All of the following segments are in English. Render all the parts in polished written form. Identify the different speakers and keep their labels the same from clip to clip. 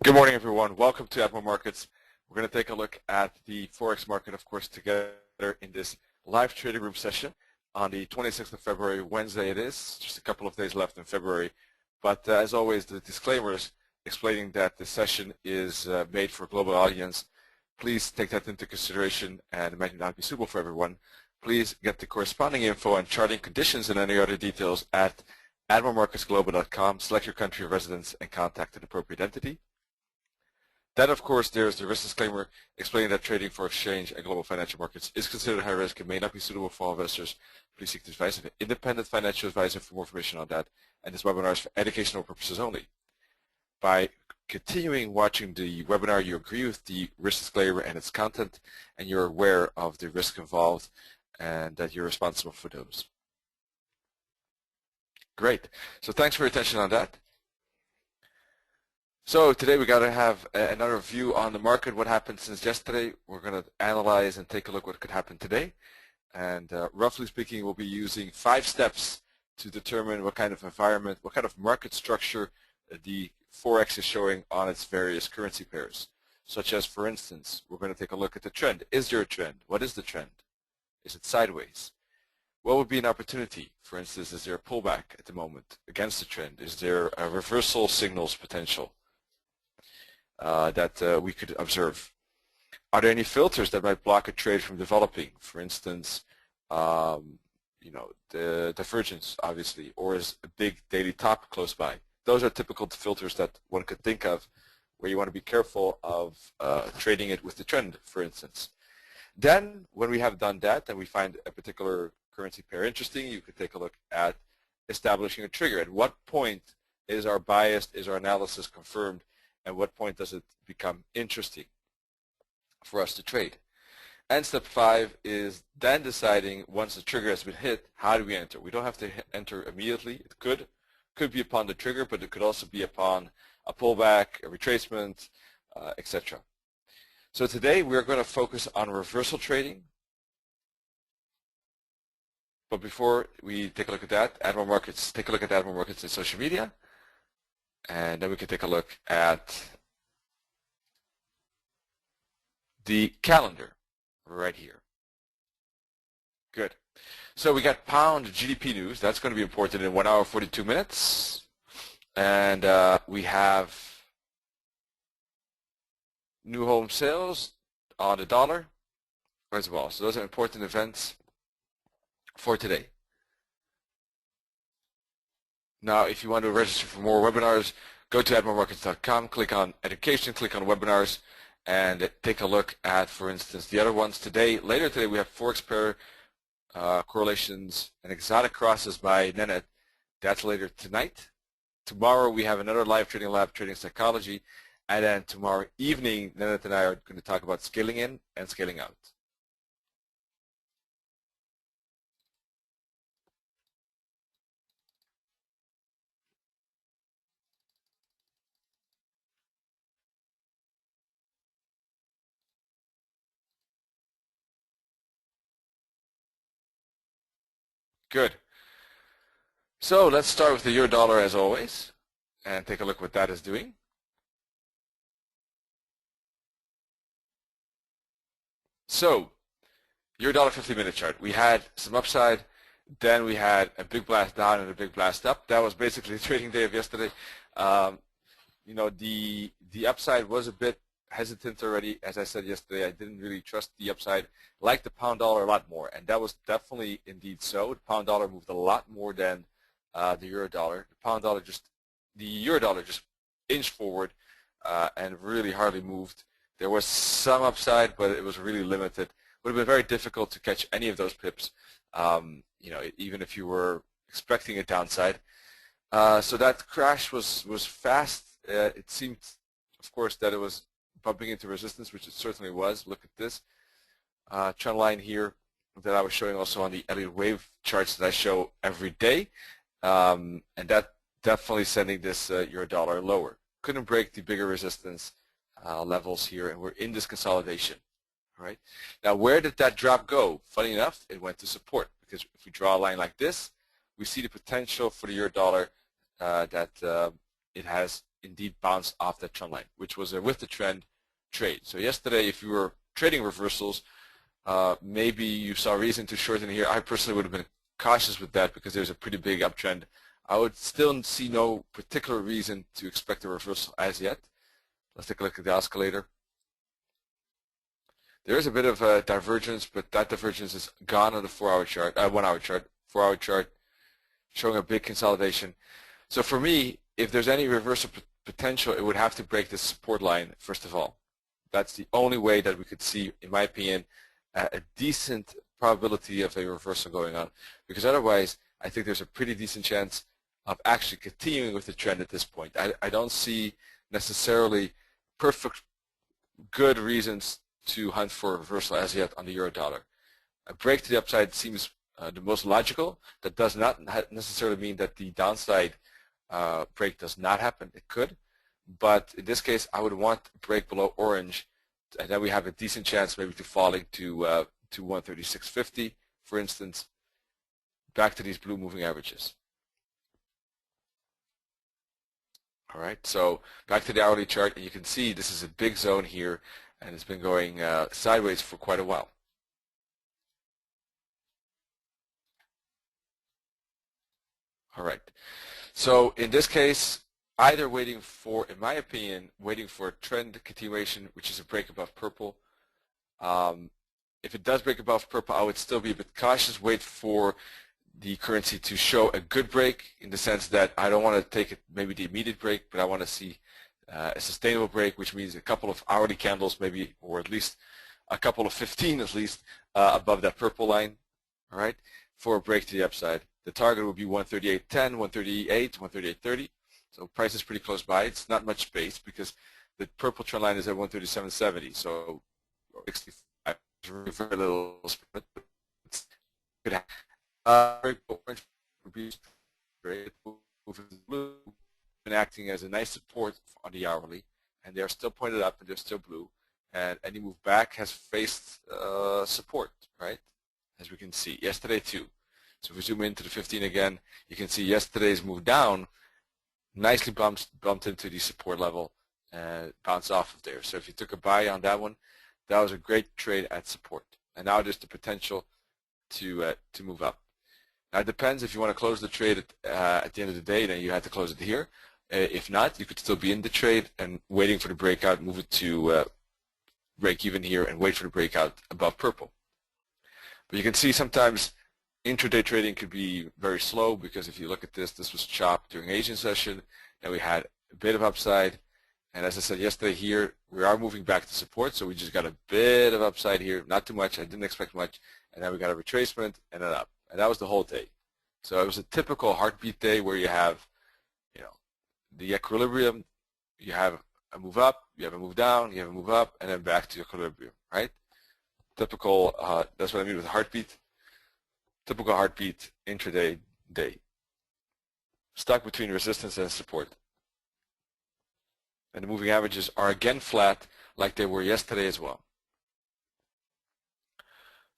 Speaker 1: Good morning, everyone. Welcome to Admiral Markets. We're going to take a look at the Forex market, of course, together in this live trading room session on the 26th of February, Wednesday it is. Just a couple of days left in February. But as always, the disclaimers explaining that the session is made for a global audience. Please take that into consideration, and it might not be suitable for everyone. Please get the corresponding info on charting conditions and any other details at admiralmarketsglobal.com. Select your country of residence and contact an appropriate entity. Then, of course, there's the risk disclaimer explaining that trading for exchange and global financial markets is considered high risk and may not be suitable for all investors. Please seek the advice of an independent financial advisor for more information on that. And this webinar is for educational purposes only. By continuing watching the webinar, you agree with the risk disclaimer and its content, and you're aware of the risk involved and that you're responsible for those. Great. So thanks for your attention on that. So today we got to have another view on the market, what happened since yesterday. We're going to analyze and take a look what could happen today. And roughly speaking, we'll be using 5 steps to determine what kind of environment, what kind of market structure the Forex is showing on its various currency pairs. Such as, for instance, we're going to take a look at the trend. Is there a trend? What is the trend? Is it sideways? What would be an opportunity? For instance, is there a pullback at the moment against the trend? Is there a reversal signals potential that we could observe? Are there any filters that might block a trade from developing? For instance, the Divergence, obviously, or is a big daily top close by? Those are typical filters that one could think of where you want to be careful of trading it with the trend, for instance. Then, when we have done that and we find a particular currency pair interesting, you could take a look at establishing a trigger. At what point is our bias, is our analysis confirmed? At what point does it become interesting for us to trade? And step 5 is then deciding, once the trigger has been hit, how do we enter? We don't have to enter immediately. It could be upon the trigger, but it could also be upon a pullback, a retracement, etc. So today we're going to focus on reversal trading. But before we take a look at that, Admiral Markets, take a look at Admiral Markets in social media. And then we can take a look at the calendar right here. Good. So we got pound GDP news. That's going to be important in 1 hour 42 minutes. And we have new home sales on the dollar as well. So those are important events for today. Now, if you want to register for more webinars, go to admiralmarkets.com, click on Education, click on Webinars, and take a look at, for instance, the other ones today. Later today, we have Forex pair correlations and exotic crosses by Nenet. That's later tonight. Tomorrow, we have another live trading lab, trading psychology. And then tomorrow evening, Nenet and I are going to talk about scaling in and scaling out. Good. So let's start with the euro dollar as always and take a look what that is doing. So euro dollar 50-minute chart. We had some upside, then we had a big blast down and a big blast up. That was basically the trading day of yesterday. The upside was a bit hesitant already. As I said yesterday, I didn't really trust the upside. Like the pound dollar a lot more, and that was definitely indeed so. The pound dollar moved a lot more than the euro dollar. The euro dollar just inched forward and really hardly moved. There was some upside, but it was really limited. It would have been very difficult to catch any of those pips, even if you were expecting a downside. So that crash was fast. It seemed, of course, that it was bumping into resistance, which it certainly was. Look at this trend line here that I was showing also on the Elliott wave charts that I show every day, and that definitely sending this euro dollar lower. Couldn't break the bigger resistance levels here, and we're in this consolidation. All right. Now, where did that drop go? Funny enough, it went to support, because if we draw a line like this, we see the potential for the euro dollar that it has indeed bounce off that trend line, which was a with the trend trade. So yesterday, if you were trading reversals, maybe you saw reason to shorten here. I personally would have been cautious with that because there's a pretty big uptrend. I would still see no particular reason to expect a reversal as yet. Let's take a look at the oscillator. There is a bit of a divergence, but that divergence is gone on the 4-hour chart, 1-hour chart, 4-hour chart, showing a big consolidation. So for me, if there's any reversal potential, it would have to break this support line first of all. That's the only way that we could see, in my opinion, a decent probability of a reversal going on. Because otherwise, I think there's a pretty decent chance of actually continuing with the trend at this point. I don't see necessarily perfect good reasons to hunt for a reversal as yet on the euro dollar. A break to the upside seems the most logical. That does not necessarily mean that the downside break does not happen. It could, but in this case, I would want a break below orange, and then we have a decent chance maybe to falling to 136.50, for instance, back to these blue moving averages. All right, so back to the hourly chart, and you can see this is a big zone here, and it's been going sideways for quite a while. All right, so in this case, either waiting for, in my opinion, waiting for a trend continuation, which is a break above purple. If it does break above purple, I would still be a bit cautious, wait for the currency to show a good break, in the sense that I don't want to take it maybe the immediate break, but I want to see a sustainable break, which means a couple of hourly candles maybe, or at least a couple of 15 at least above that purple line, all right, for a break to the upside. The target would be 138.10, 138, 138.30. So price is pretty close by. It's not much space because the purple trend line is at 137.70. So 65 is very little spread. Very orange would be great. Blue been acting as a nice support on the hourly, and they are still pointed up and they're still blue. And any move back has faced support, right? As we can see yesterday too. So if we zoom into the 15 again, you can see yesterday's move down nicely bumped into the support level and bounced off of there. So if you took a buy on that one, that was a great trade at support. And now there's the potential to move up. Now it depends. If you want to close the trade at the end of the day, then you have to close it here. If not, you could still be in the trade and waiting for the breakout, move it to break even here and wait for the breakout above purple. But you can see sometimes intraday trading could be very slow, because if you look at this was chopped during Asian session, and we had a bit of upside. And as I said yesterday here, we are moving back to support, so we just got a bit of upside here, not too much. I didn't expect much, and then we got a retracement and then up, and that was the whole day. So it was a typical heartbeat day where you have, you know, the equilibrium. You have a move up, you have a move down, you have a move up, and then back to equilibrium, right? Typical. That's what I mean with heartbeat. Typical heartbeat intraday day. Stuck between resistance and support. And the moving averages are again flat like they were yesterday as well.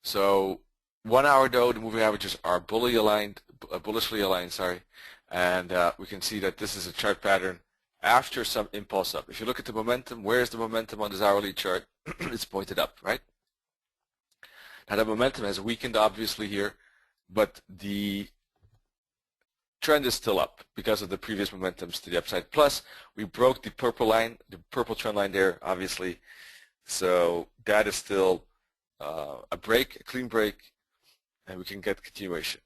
Speaker 1: So 1 hour though, the moving averages are bullishly aligned, sorry. And we can see that this is a chart pattern after some impulse up. If you look at the momentum, where's the momentum on this hourly chart? It's pointed up, right? Now the momentum has weakened obviously here, but the trend is still up because of the previous momentums to the upside. Plus, we broke the purple line, the purple trend line there, obviously. So that is still a break, a clean break, and we can get continuation.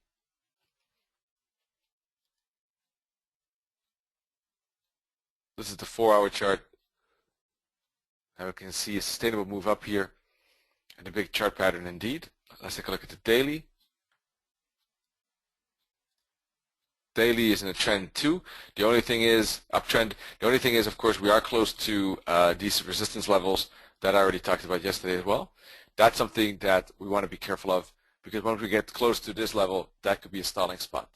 Speaker 1: This is the 4 hour chart. And we can see a sustainable move up here and a big chart pattern indeed. Let's take a look at the daily. Daily is in a trend too. The only thing is uptrend. The only thing is, of course, we are close to these resistance levels that I already talked about yesterday as well. That's something that we want to be careful of, because once we get close to this level, that could be a stalling spot.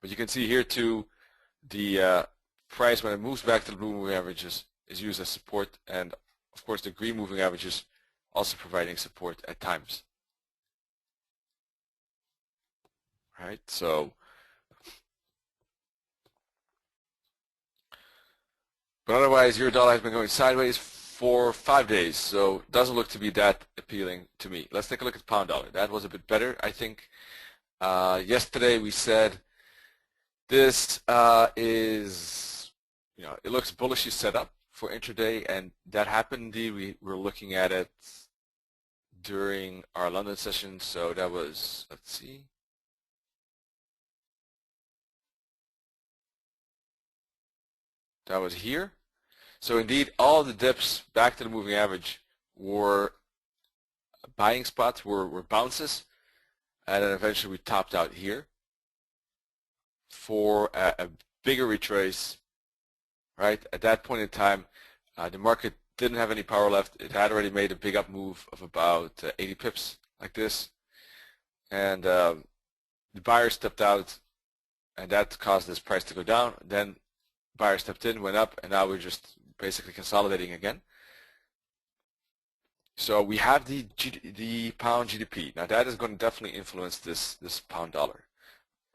Speaker 1: But you can see here too, the price when it moves back to the blue moving averages is used as support, and of course the green moving averages also providing support at times. Right, so But otherwise, euro dollar has been going sideways for 5 days, so it doesn't look to be that appealing to me. Let's take a look at pound dollar. That was a bit better, I think. Yesterday we said this is, it looks bullishly set up for intraday, and that happened indeed. We were looking at it during our London session, so that was, let's see. That was here. So indeed, all the dips back to the moving average were buying spots, were bounces, and then eventually we topped out here for a bigger retrace, right? At that point in time, the market didn't have any power left. It had already made a big up move of about 80 pips like this, and the buyer stepped out, and that caused this price to go down. Then buyer stepped in, went up, and now we're just basically consolidating again. So we have the pound GDP. Now that is going to definitely influence this pound dollar,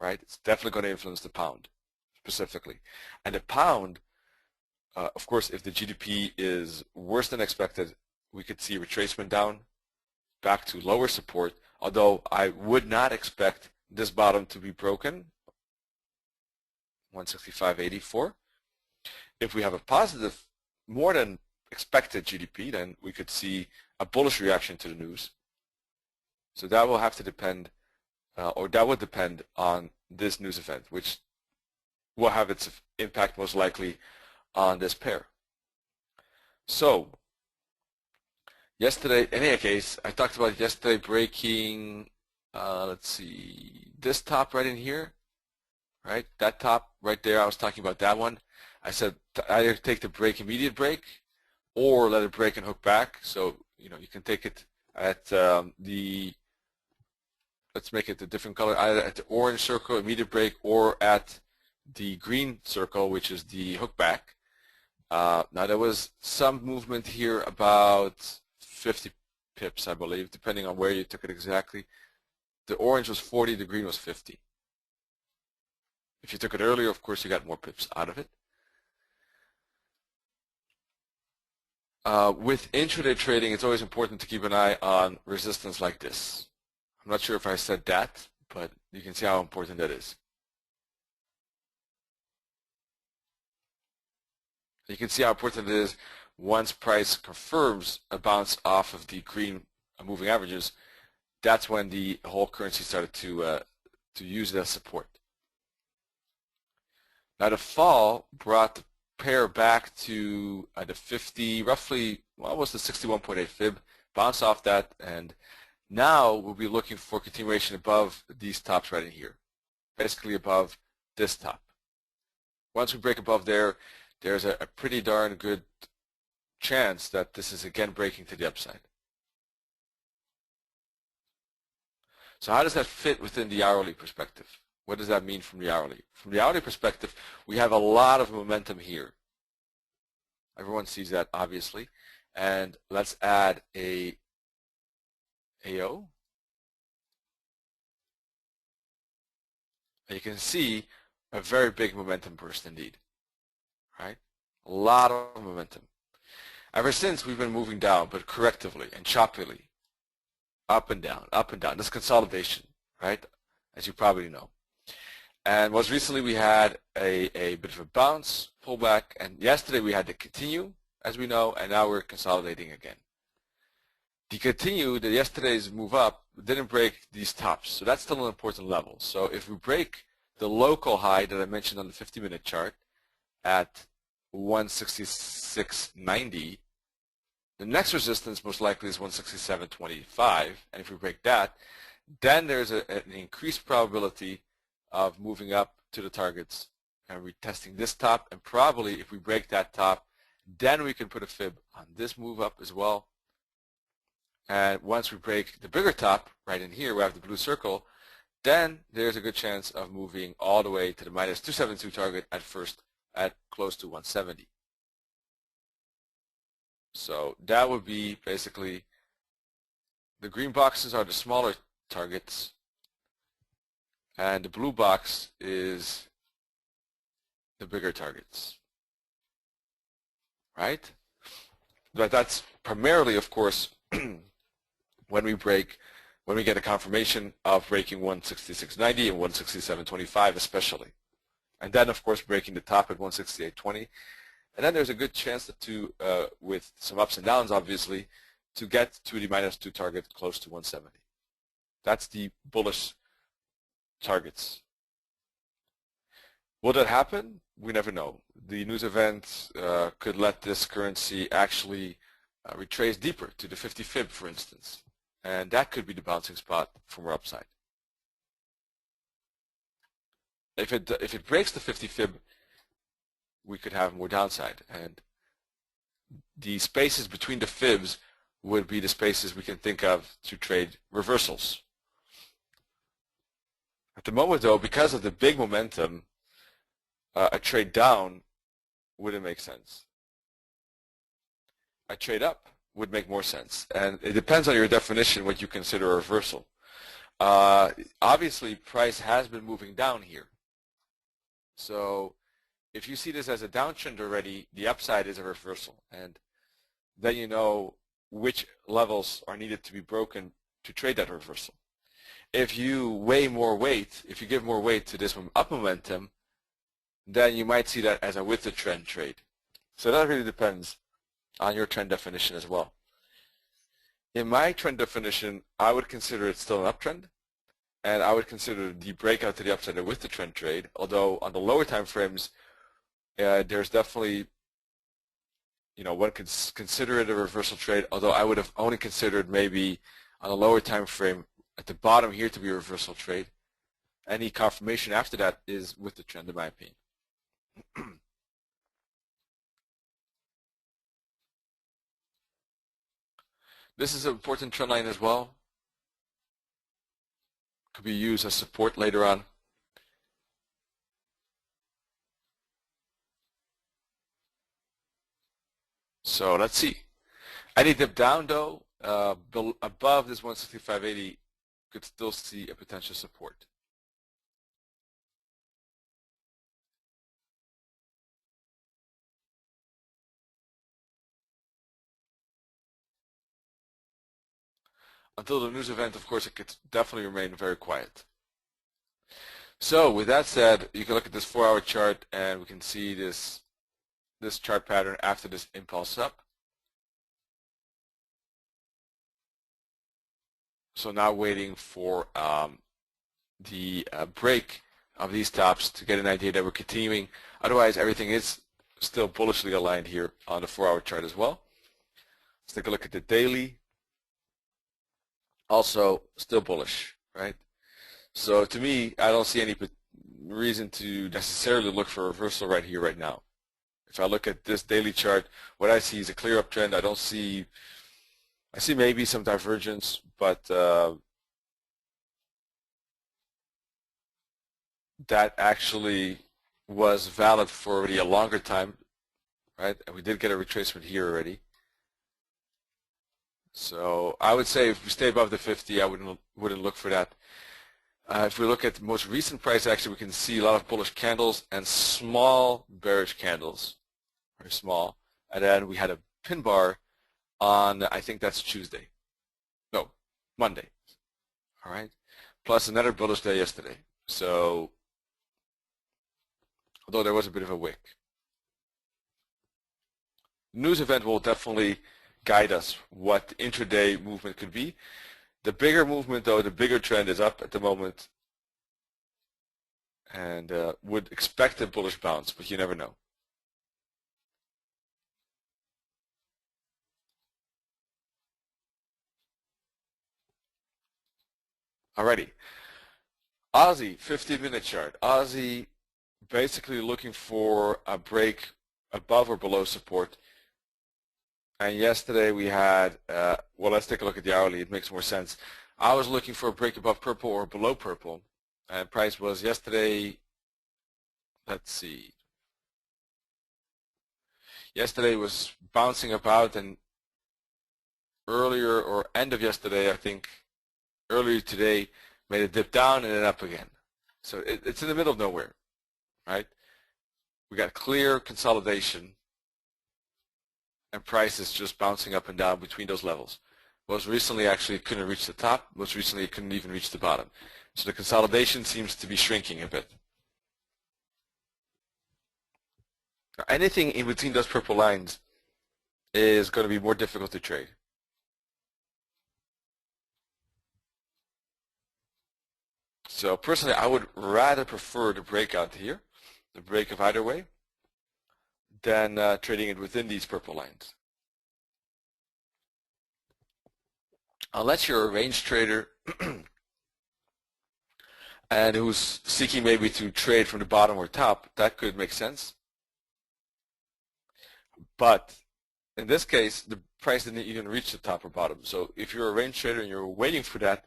Speaker 1: right? It's definitely going to influence the pound specifically. And the pound, of course, if the GDP is worse than expected, we could see retracement down back to lower support, although I would not expect this bottom to be broken, 165.84. If we have a positive, more than expected GDP, then we could see a bullish reaction to the news. So that will have to depend, or that would depend on this news event, which will have its impact most likely on this pair. So yesterday, in any case, I talked about yesterday breaking, let's see, this top right in here, right? That top right there, I was talking about that one. I said either take the break, immediate break, or let it break and hook back. So, you can take it at let's make it a different color, either at the orange circle, immediate break, or at the green circle, which is the hook back. Now there was some movement here, about 50 pips, I believe, depending on where you took it exactly. The orange was 40, the green was 50. If you took it earlier, of course, you got more pips out of it. With intraday trading, it's always important to keep an eye on resistance like this. I'm not sure if I said that, but you can see how important that is. You can see how important it is once price confirms a bounce off of the green moving averages. That's when the whole currency started to use it as support. Now the fall brought the pair back to the 50, roughly, almost the 61.8 fib, bounce off that, and now we'll be looking for continuation above these tops right in here, basically above this top. Once we break above there, there's a pretty darn good chance that this is again breaking to the upside. So how does that fit within the hourly perspective? What does that mean from the hourly? From the hourly perspective, we have a lot of momentum here. Everyone sees that, obviously. And let's add a AO. And you can see a very big momentum burst indeed, right? A lot of momentum. Ever since, we've been moving down, but correctively and choppily, up and down, up and down. This consolidation, right, as you probably know. And most recently we had a bit of a bounce, pullback, and yesterday we had the continue, as we know, and now we're consolidating again. The continue, the yesterday's move up, didn't break these tops, so that's still an important level. So if we break the local high that I mentioned on the 50-minute chart at 166.90, the next resistance most likely is 167.25, and if we break that, then there's an increased probability of moving up to the targets and retesting this top, and probably if we break that top, then we can put a fib on this move up as well. And once we break the bigger top right in here, we have the blue circle, then there's a good chance of moving all the way to the minus 272 target at first at close to 170. So that would be basically, the green boxes are the smaller targets, and the blue box is the bigger targets. right? But that's primarily, of course, when we get a confirmation of breaking 166.90 and 167.25 especially. And then, of course, breaking the top at 168.20. And then there's a good chance that with some ups and downs, obviously, to get to the -2 target close to 170. That's the bullish targets. Will that happen? We never know. The news event could let this currency actually retrace deeper to the 50 fib, for instance. And that could be the bouncing spot for more upside. If it breaks the 50 fib, we could have more downside. And the spaces between the fibs would be the spaces we can think of to trade reversals. At the moment, though, because of the big momentum, a trade down wouldn't make sense. A trade up would make more sense. And it depends on your definition what you consider a reversal. Obviously, price has been moving down here. So if you see this as a downtrend already, the upside is a reversal. And then you know which levels are needed to be broken to trade that reversal. If you give more weight to this up momentum, then you might see that as a with the trend trade. So that really depends on your trend definition as well. In my trend definition, I would consider it still an uptrend, and I would consider the breakout to the upside with the trend trade, although on the lower time frames, there's definitely, one could consider it a reversal trade, although I would have only considered maybe on a lower time frame at the bottom here to be a reversal trade. Any confirmation after that is with the trend, in my opinion. This is an important trend line as well. Could be used as support later on. So let's see. Any dip down though, above this 165.80, could still see a potential support. Until the news event, of course, it could definitely remain very quiet. So with that said, you can look at this 4-hour chart and we can see this chart pattern after this impulse up. So now waiting for the break of these tops to get an idea that we're continuing. Otherwise, everything is still bullishly aligned here on the 4-hour chart as well. Let's take a look at the daily. Also still bullish, right? So to me, I don't see any reason to necessarily look for a reversal right here, right now. If I look at this daily chart, what I see is a clear uptrend. I see maybe some divergence, but that actually was valid for already a longer time, right? And we did get a retracement here already. So I would say if we stay above the 50, I wouldn't look for that. If we look at the most recent price action, we can see a lot of bullish candles and small bearish candles, very small. And then we had a pin bar on, I think that's Tuesday. No, Monday. All right. Plus another bullish day yesterday. So, although there was a bit of a wick. News event will definitely guide us what intraday movement could be. The bigger movement, though, the bigger trend is up at the moment, and would expect a bullish bounce, but you never know. Alrighty, Aussie 15-minute chart. Aussie basically looking for a break above or below support. And yesterday we had, well, let's take a look at the hourly. It makes more sense. I was looking for a break above purple or below purple. And price was yesterday, let's see. Yesterday was bouncing about, and earlier or end of yesterday, I think, earlier today, made a dip down and then up again. So it's in the middle of nowhere, right? We got clear consolidation. and price is just bouncing up and down between those levels. Most recently, actually, it couldn't reach the top. Most recently, it couldn't even reach the bottom. So the consolidation seems to be shrinking a bit. Now, anything in between those purple lines is going to be more difficult to trade. So personally, I would rather prefer the breakout here, the break of either way, than trading it within these purple lines. Unless you're a range trader and who's seeking maybe to trade from the bottom or top, that could make sense. But in this case, the price didn't even reach the top or bottom. So if you're a range trader and you're waiting for that,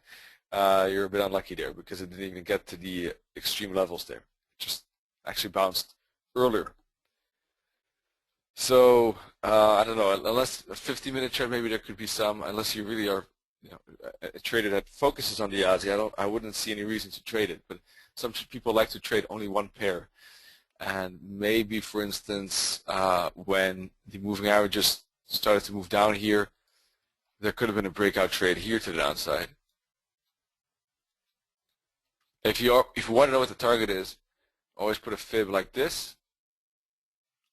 Speaker 1: you're a bit unlucky there because it didn't even get to the extreme levels there. It just actually bounced earlier. So I don't know, unless a 50-minute chart, maybe there could be some, unless you really are a trader that focuses on the Aussie. I wouldn't see any reason to trade it, but some people like to trade only one pair. And maybe, for instance, when the moving averages started to move down here, there could have been a breakout trade here to the downside. If you want to know what the target is, always put a fib like this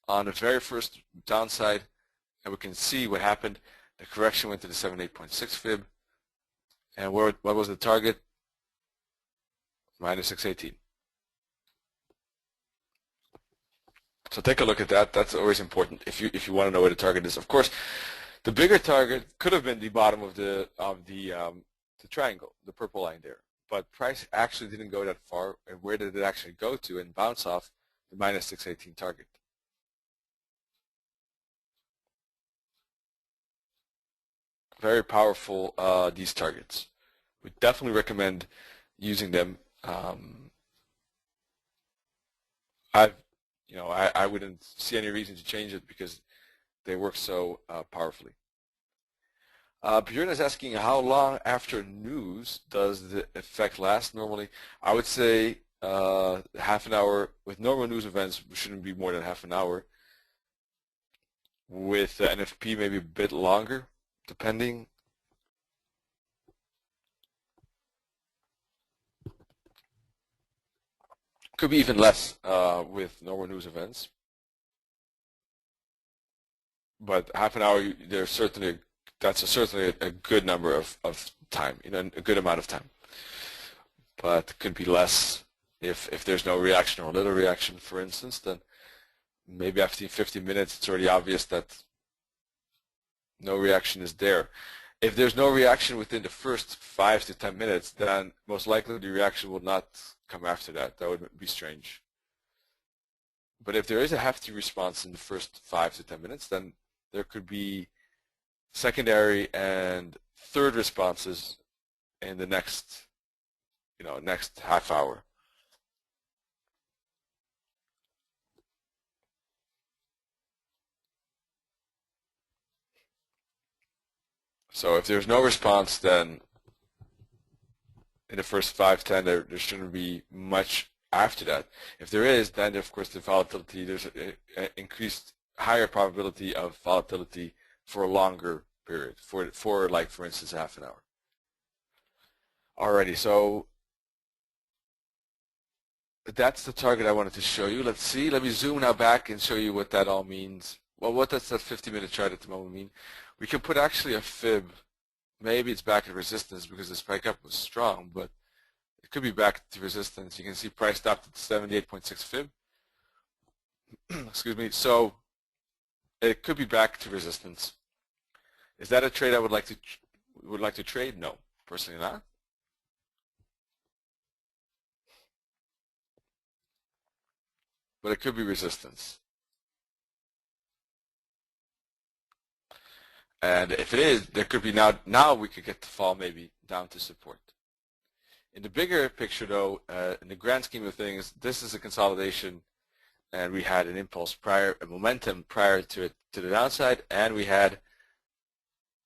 Speaker 1: on the very first downside, and we can see what happened. The correction went to the 78.6 fib, and what was the target? Minus 618. So take a look at that. That's always important if you want to know where the target is. Of course, the bigger target could have been the bottom of the triangle, the purple line there. But price actually didn't go that far. And where did it actually go to and bounce off the minus 618 target? Very powerful, these targets. We definitely recommend using them. I wouldn't see any reason to change it because they work so powerfully. Björn is asking, how long after news does the effect last normally? I would say half an hour. With normal news events, it shouldn't be more than half an hour. With NFP, maybe a bit longer, depending. Could be even less with normal news events. But half an hour, there's certainly certainly a good number of time, a good amount of time. But it could be less if there's no reaction or a little reaction, for instance. Then maybe after 50 minutes, it's already obvious that no reaction is there. If there's no reaction within the first 5 to 10 minutes, then most likely the reaction will not come after that. That would be strange. But if there is a hefty response in the first 5 to 10 minutes, then there could be secondary and third responses in the next half hour. So if there's no response, then in the first 5-10, there shouldn't be much after that. If there is, then of course the volatility, there's an increased higher probability of volatility for a longer period, for like, for instance, half an hour. Alrighty, so that's the target I wanted to show you. Let's see. Let me zoom now back and show you what that all means. Well, what does that 50-minute chart at the moment mean? We can put actually a fib. Maybe it's back at resistance because the spike up was strong, but it could be back to resistance. You can see price stopped at 78.6 fib. Excuse me. So it could be back to resistance. Is that a trade I would like to trade? No, personally not. But it could be resistance. And if it is, there could be now we could get the fall maybe down to support. In the bigger picture though, in the grand scheme of things, this is a consolidation, and we had an impulse a momentum prior to it to the downside, and we had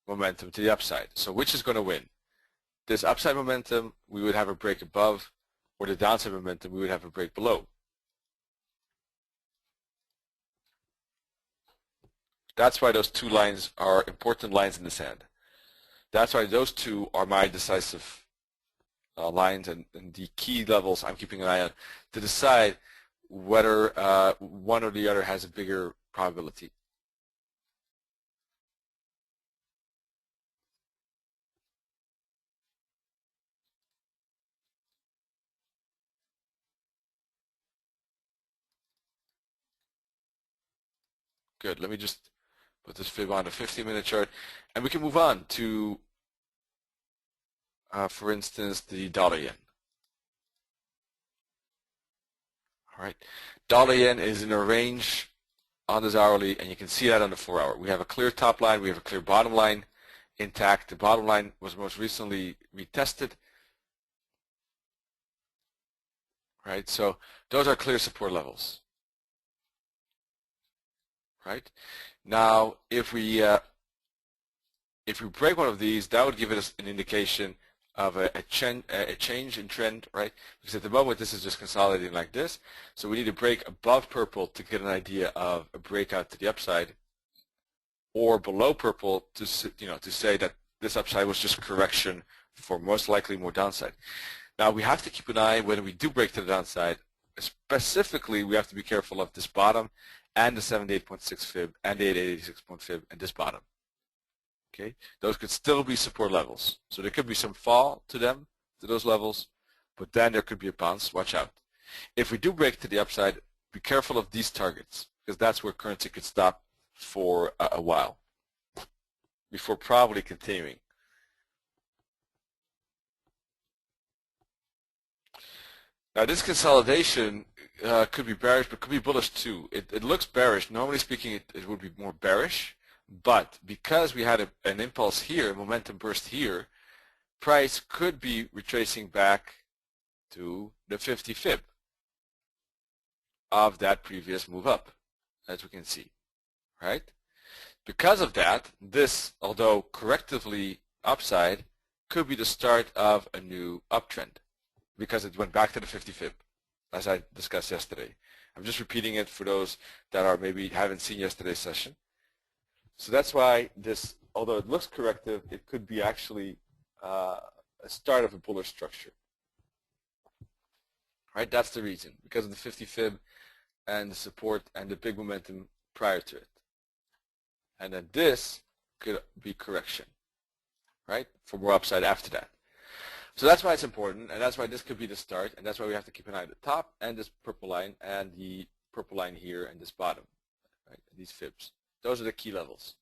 Speaker 1: momentum to the upside. So which is going to win? This upside momentum, we would have a break above, or the downside momentum, we would have a break below. That's why those two lines are important lines in the sand. That's why those two are my decisive lines and the key levels I'm keeping an eye on to decide whether one or the other has a bigger probability. Good. Let me just put this fib on a 15-minute chart, and we can move on to, for instance, the dollar yen. All right, dollar yen is in a range on this hourly, and you can see that on the 4-hour. We have a clear top line, we have a clear bottom line intact. The bottom line was most recently retested. Right, so those are clear support levels. Right, now if we break one of these, that would give us an indication of a change in trend, right? Because at the moment this is just consolidating like this, so we need to break above purple to get an idea of a breakout to the upside, or below purple to say that this upside was just correction for most likely more downside. Now we have to keep an eye when we do break to the downside. Specifically, we have to be careful of this bottom and the 78.6 fib and the 886 point fib and this bottom. Okay, those could still be support levels. So there could be some fall to them, to those levels, but then there could be a bounce. Watch out. If we do break to the upside, be careful of these targets, because that's where currency could stop for a while before probably continuing. Now this consolidation could be bearish, but could be bullish too. It looks bearish. Normally speaking, it would be more bearish, but because we had an impulse here, a momentum burst here, price could be retracing back to the 50 fib of that previous move up, as we can see, right? Because of that, this, although correctively upside, could be the start of a new uptrend, because it went back to the 50 fib, as I discussed yesterday. I'm just repeating it for those that are maybe haven't seen yesterday's session. So that's why this, although it looks corrective, it could be actually a start of a bullish structure. Right? That's the reason, because of the 50 fib and the support and the big momentum prior to it. And then this could be correction, right, for more upside after that. So that's why it's important, and that's why this could be the start, and that's why we have to keep an eye on the top and this purple line and the purple line here and this bottom, right, these fibs. Those are the key levels.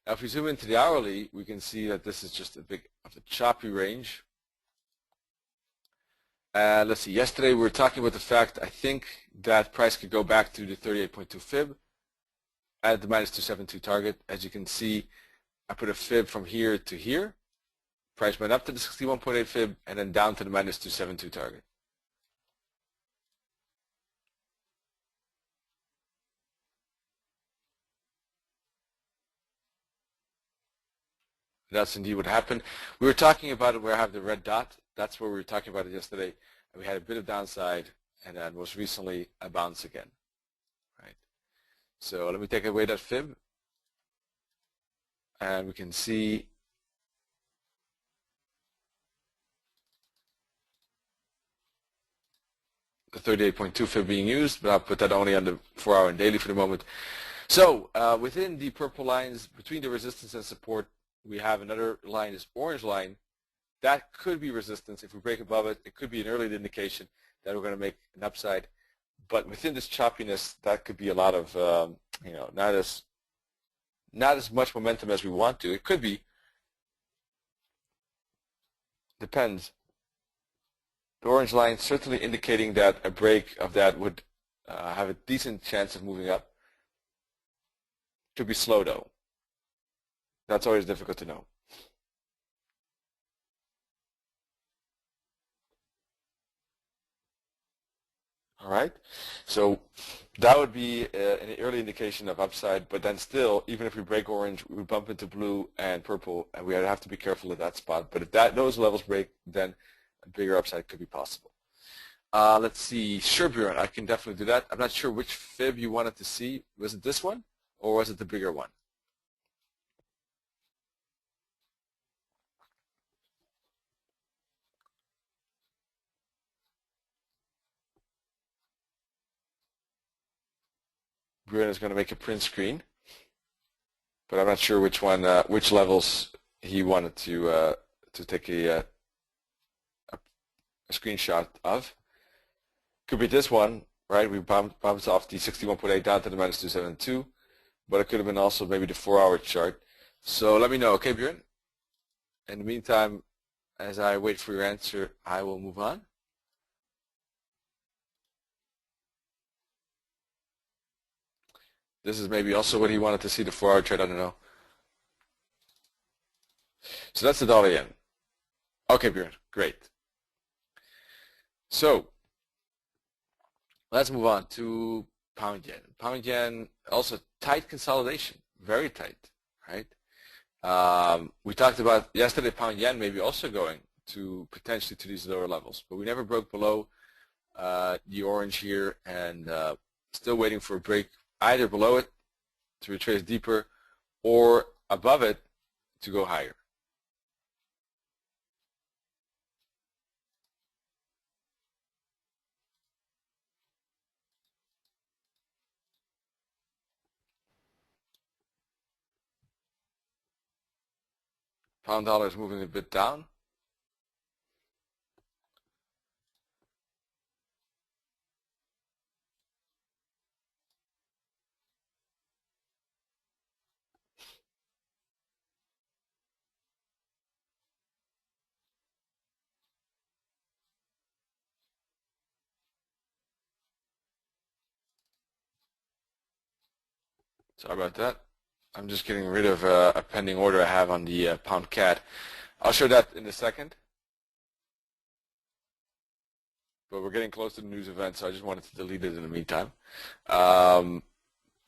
Speaker 1: Now if we zoom into the hourly, we can see that this is just a big of a choppy range. Let's see, yesterday we were talking about the fact, I think, that price could go back to the 38.2 fib at the minus 272 target. As you can see, I put a fib from here to here. Price went up to the 61.8 fib and then down to the minus 272 target. That's indeed what happened. We were talking about it where I have the red dot. That's where we were talking about it yesterday. And we had a bit of downside and then most recently a bounce again. Right. So let me take away that fib. And we can see the 38.2 fib being used, but I'll put that only on the 4-hour and daily for the moment. So within the purple lines, between the resistance and support, we have another line, this orange line. That could be resistance. If we break above it, it could be an early indication that we're going to make an upside. But within this choppiness, that could be a lot of, not as much momentum as we want to. It could be. Depends. The orange line certainly indicating that a break of that would have a decent chance of moving up. Could be slow though. That's always difficult to know. All right, so that would be an early indication of upside, but then still, even if we break orange, we bump into blue and purple, and we have to be careful at that spot. But if those levels break, then a bigger upside could be possible. Let's see, Sherburen, I can definitely do that. I'm not sure which fib you wanted to see. Was it this one? or was it the bigger one? Bruno is going to make a print screen, but I'm not sure which one, which levels he wanted to take a screenshot of. Could be this one, right? We bumped off the 61.8 down to the minus 272, but it could have been also maybe the 4-hour chart. So let me know, okay, Björn? In the meantime, as I wait for your answer, I will move on. This is maybe also what he wanted to see, the 4-hour chart, I don't know. So that's the dollar yen. Okay, Björn, great. So let's move on to pound yen. Pound yen, also tight consolidation, very tight, right? We talked about yesterday pound yen maybe also going to potentially to these lower levels, but we never broke below the orange here, and still waiting for a break either below it to retrace deeper or above it to go higher. Pound dollar is moving a bit down. Sorry about that. I'm just getting rid of a pending order I have on the pound CAD. I'll show that in a second. But we're getting close to the news event, so I just wanted to delete it in the meantime. Pound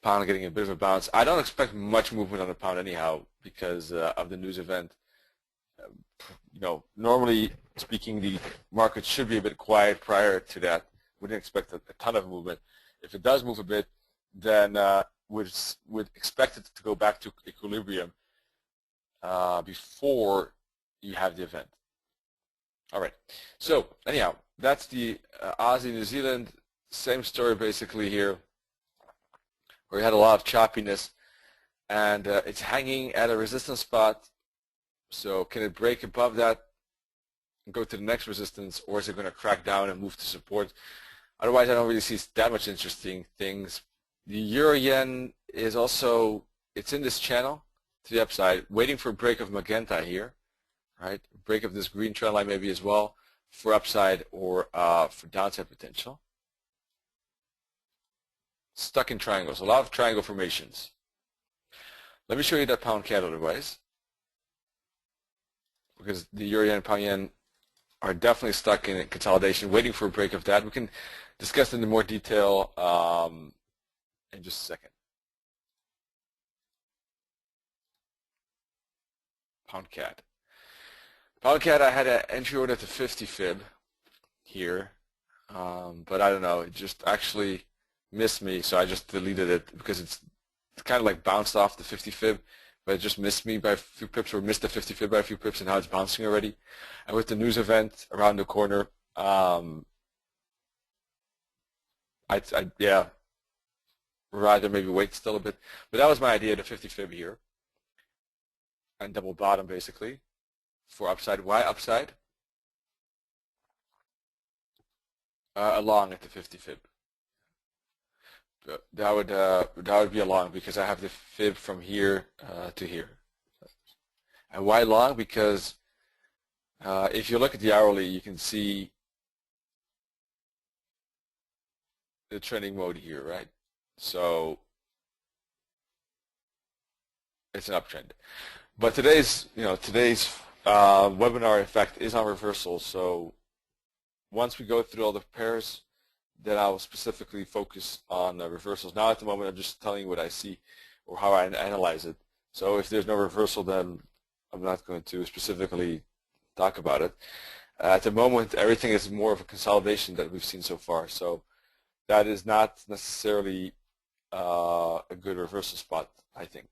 Speaker 1: getting a bit of a bounce. I don't expect much movement on the pound anyhow because of the news event. You know, normally speaking, the market should be a bit quiet prior to that. We didn't expect a ton of movement. If it does move a bit, then would expect it to go back to equilibrium before you have the event. All right. So anyhow, that's the Aussie New Zealand. Same story basically here, where we had a lot of choppiness, and it's hanging at a resistance spot. So can it break above that and go to the next resistance, or is it going to crack down and move to support? Otherwise, I don't really see that much interesting things. The euro yen is also, it's in this channel to the upside, waiting for a break of magenta here, right? Break of this green trend line maybe as well for upside or for downside potential. Stuck in triangles, a lot of triangle formations. Let me show you that pound CAD otherwise, because the euro yen and pound yen are definitely stuck in consolidation, waiting for a break of that. We can discuss it in more detail in just a second. Pound CAD. Pound CAD, I had an entry order to 50 fib here, but I don't know, it just actually missed me, so I just deleted it because it's kind of like bounced off the 50 fib, but it just missed me by a few pips, or missed the 50 fib by a few pips, and now it's bouncing already. And with the news event around the corner, yeah, rather maybe wait still a bit. But that was my idea, the 50 fib here, and double bottom basically for upside. Why upside? Along at the 50 fib. That would be a long because I have the fib from here to here. And why long? Because if you look at the hourly, you can see the trending mode here, right? So it's an uptrend. But today's webinar, in fact, is on reversal. So once we go through all the pairs, then I will specifically focus on reversals. Now at the moment, I'm just telling you what I see or how I analyze it. So if there's no reversal, then I'm not going to specifically talk about it. At the moment, everything is more of a consolidation that we've seen so far. So that is not necessarily a good reversal spot, I think.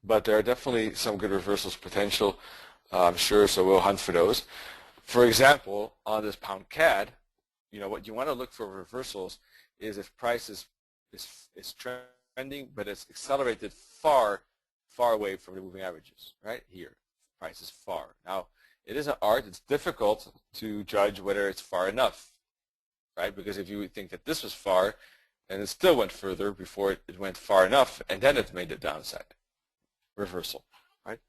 Speaker 1: But there are definitely some good reversals potential, I'm sure, so we'll hunt for those. For example, on this pound CAD, what you want to look for reversals is if price is trending, but it's accelerated far away from the moving averages, right here. Price is far. Now, it is an art. It's difficult to judge whether it's far enough, right? Because if you would think that this was far, and it still went further before it went far enough, and then it made the downside reversal, right?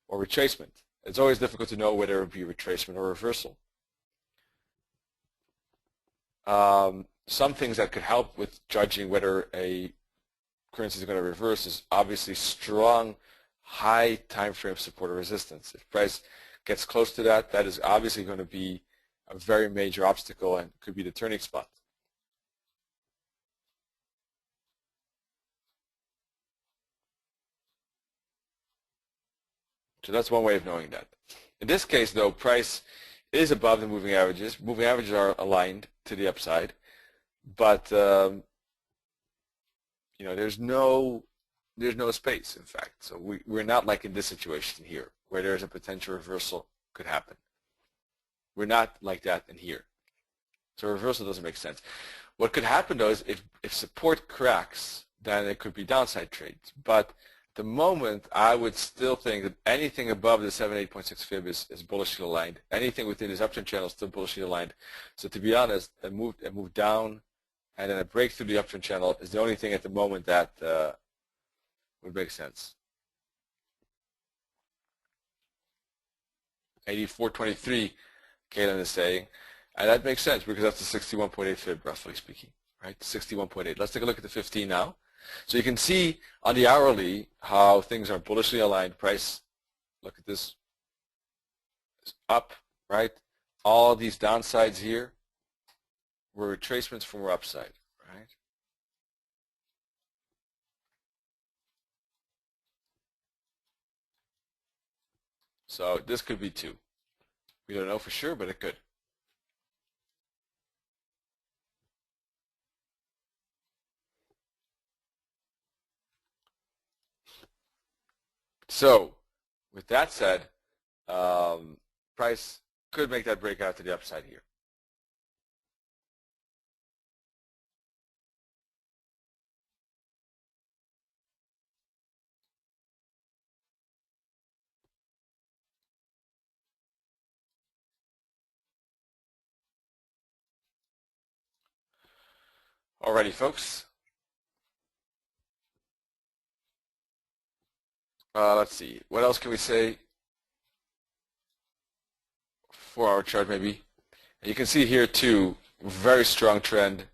Speaker 1: Or retracement. It's always difficult to know whether it would be retracement or reversal. Some things that could help with judging whether a currency is going to reverse is obviously strong, high time frame support or resistance. If price gets close to that, that is obviously going to be a very major obstacle and could be the turning spot. So that's one way of knowing that. In this case, though, price is above the moving averages. Moving averages are aligned to the upside, but there's no space, in fact. So we're not like in this situation here, where there's a potential reversal could happen. We're not like that in here. So reversal doesn't make sense. What could happen, though, is if support cracks, then it could be downside trades. But at the moment, I would still think that anything above the 78.6 fib is bullishly aligned. Anything within this uptrend channel is still bullishly aligned. So to be honest, a move down and then a break through the uptrend channel is the only thing at the moment that would make sense. 84.23, Kalen is saying, and that makes sense because that's the 61.8 fib, roughly speaking, right? 61.8. Let's take a look at the 15 now. So you can see on the hourly how things are bullishly aligned. Price, look at this, is up, right? All these downsides here were retracements from our upside, right? So this could be two. We don't know for sure, but it could. So with that said, price could make that breakout to the upside here. Alrighty, folks. Let's see. What else can we say? 4-hour chart, maybe. And you can see here too, very strong trend.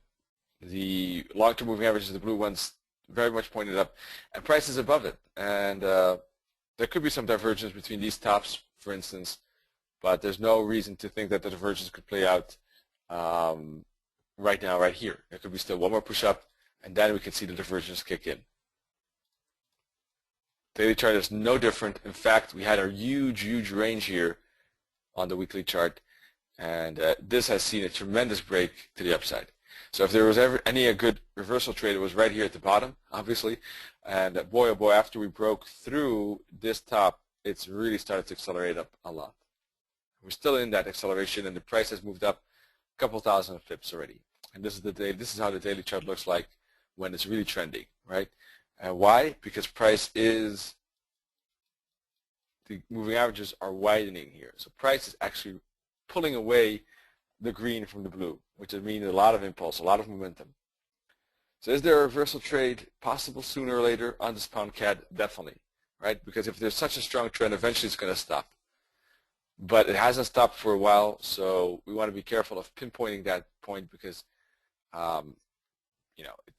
Speaker 1: The long-term moving averages, the blue ones, very much pointed up, and price is above it. And there could be some divergence between these tops, for instance, but there's no reason to think that the divergence could play out right now, right here. There could be still one more push-up, and then we can see the divergence kick in. Daily chart is no different. In fact, we had a huge range here on the weekly chart, and this has seen a tremendous break to the upside. So if there was ever a good reversal trade, it was right here at the bottom, obviously. And boy, oh boy, after we broke through this top, it's really started to accelerate up a lot. We're still in that acceleration, and the price has moved up a couple thousand pips already. And this is the day. This is how the daily chart looks like when it's really trending, right? And why? Because price is, the moving averages are widening here. So price is actually pulling away the green from the blue, which would mean a lot of impulse, a lot of momentum. So is there a reversal trade possible sooner or later on this pound CAD? Definitely, right? Because if there's such a strong trend, eventually it's going to stop. But it hasn't stopped for a while, so we want to be careful of pinpointing that point because,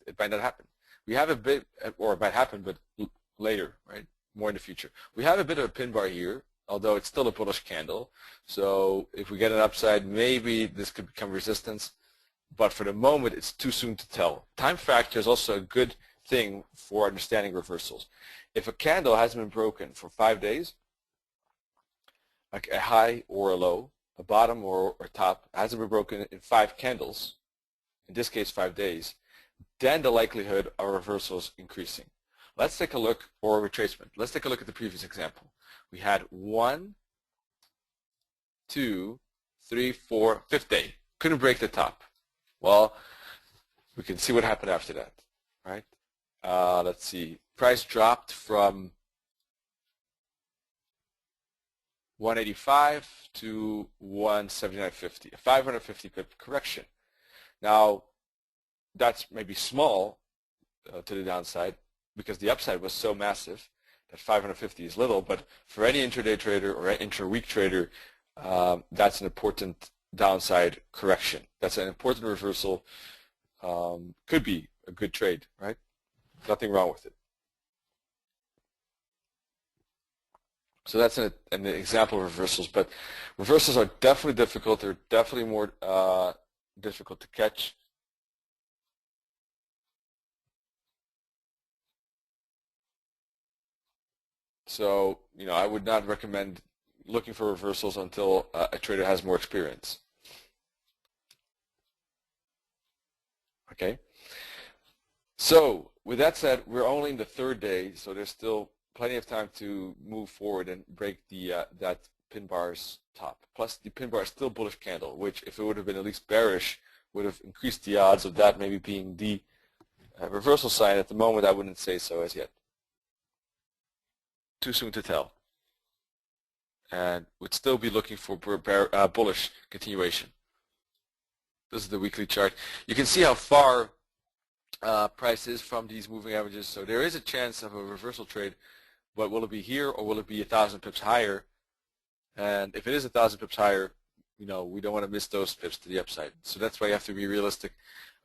Speaker 1: it might not happen. We have a bit, or it might happen, but later, right? More in the future. We have a bit of a pin bar here, although it's still a bullish candle. So if we get an upside, maybe this could become resistance. But for the moment, it's too soon to tell. Time factor is also a good thing for understanding reversals. If a candle hasn't been broken for 5 days, like a high or a low, a bottom or top, hasn't been broken in 5 candles, in this case 5 days, then the likelihood of reversal is increasing. Let's take a look, or retracement. Let's take a look at the previous example. We had 1, 2, 3, 4, 5th day. Couldn't break the top. Well, we can see what happened after that, right? Let's see. Price dropped from 185 to 179.50, a 550 pip correction. Now, that's maybe small to the downside because the upside was so massive that 550 is little, but for any intraday trader or intra-week trader, that's an important downside correction. That's an important reversal. Could be a good trade, right? Nothing wrong with it. So that's an example of reversals, but reversals are definitely difficult. They're definitely more difficult to catch. So, I would not recommend looking for reversals until a trader has more experience. Okay. So, with that said, we're only in the 3rd day, so there's still plenty of time to move forward and break the that pin bar's top. Plus, the pin bar is still bullish candle, which, if it would have been at least bearish, would have increased the odds of that maybe being the reversal sign. At the moment, I wouldn't say so as yet. Too soon to tell. And would still be looking for bullish continuation. This is the weekly chart. You can see how far price is from these moving averages. So there is a chance of a reversal trade, but will it be here or will it be 1,000 pips higher? And if it is 1,000 pips higher, we don't want to miss those pips to the upside. So that's why you have to be realistic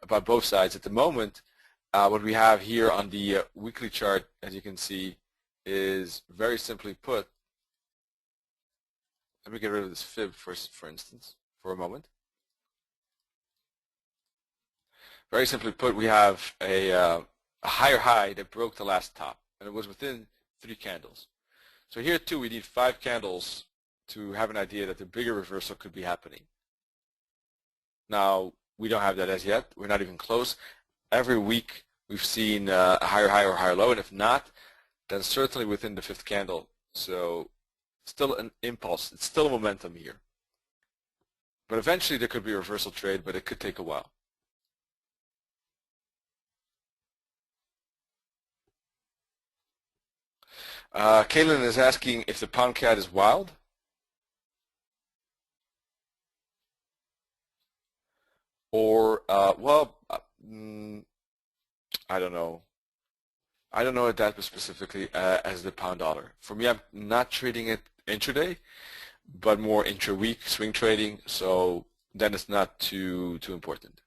Speaker 1: about both sides. At the moment, what we have here on the weekly chart, as you can see, is very simply put. Let me get rid of this fib for instance, for a moment. Very simply put, we have a higher high that broke the last top, and it was within 3 candles. So here too, we need 5 candles to have an idea that the bigger reversal could be happening. Now, we don't have that as yet. We're not even close. Every week, we've seen a higher high or higher low, and if not, then certainly within the 5th candle. So still an impulse. It's still a momentum here. But eventually, there could be a reversal trade, but it could take a while. Kaylin is asking if the pound cat is wild. Or, well, I don't know. I don't know that specifically as the pound dollar. For me, I'm not trading it intraday, but more intra-week swing trading, so then it's not too important.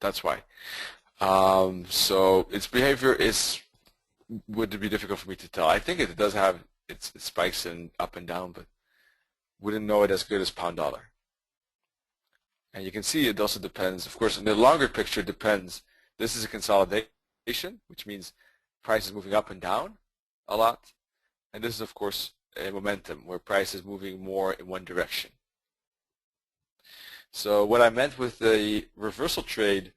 Speaker 1: That's why. So its behavior would be difficult for me to tell. I think it does have its spikes and up and down, but wouldn't know it as good as pound dollar. And you can see it also depends. Of course, in the longer picture, it depends. This is a consolidation, which means price is moving up and down a lot. And this is, of course, a momentum where price is moving more in one direction. So what I meant with the reversal trade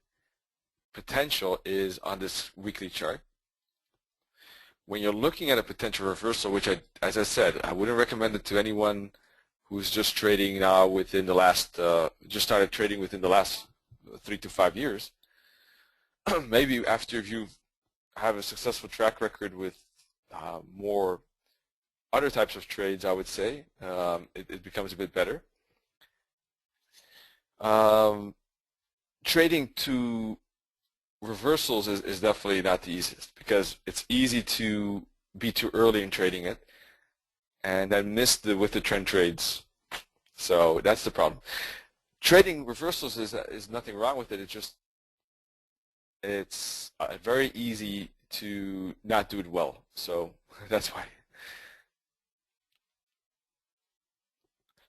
Speaker 1: potential is on this weekly chart. When you're looking at a potential reversal, which as I said, I wouldn't recommend it to anyone who's just trading now within the last, just started trading within the last 3 to 5 years. Maybe after you have a successful track record with more other types of trades, I would say, it becomes a bit better. Trading to reversals is definitely not the easiest because it's easy to be too early in trading it and then miss with the trend trades. So that's the problem. Trading reversals is nothing wrong with it. It's very easy to not do it well. So that's why.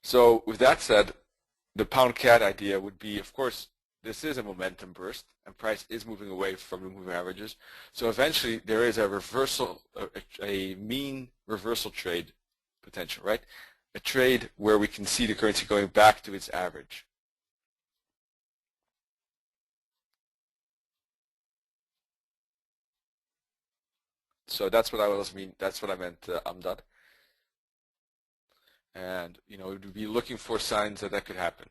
Speaker 1: So with that said, the pound cat idea would be, of course, this is a momentum burst, and price is moving away from the moving averages. So eventually there is a reversal, a mean reversal trade potential, right? A trade where we can see the currency going back to its average. So that's what I was mean. That's what I meant, Amdad. And you know, we'd be looking for signs that that could happen.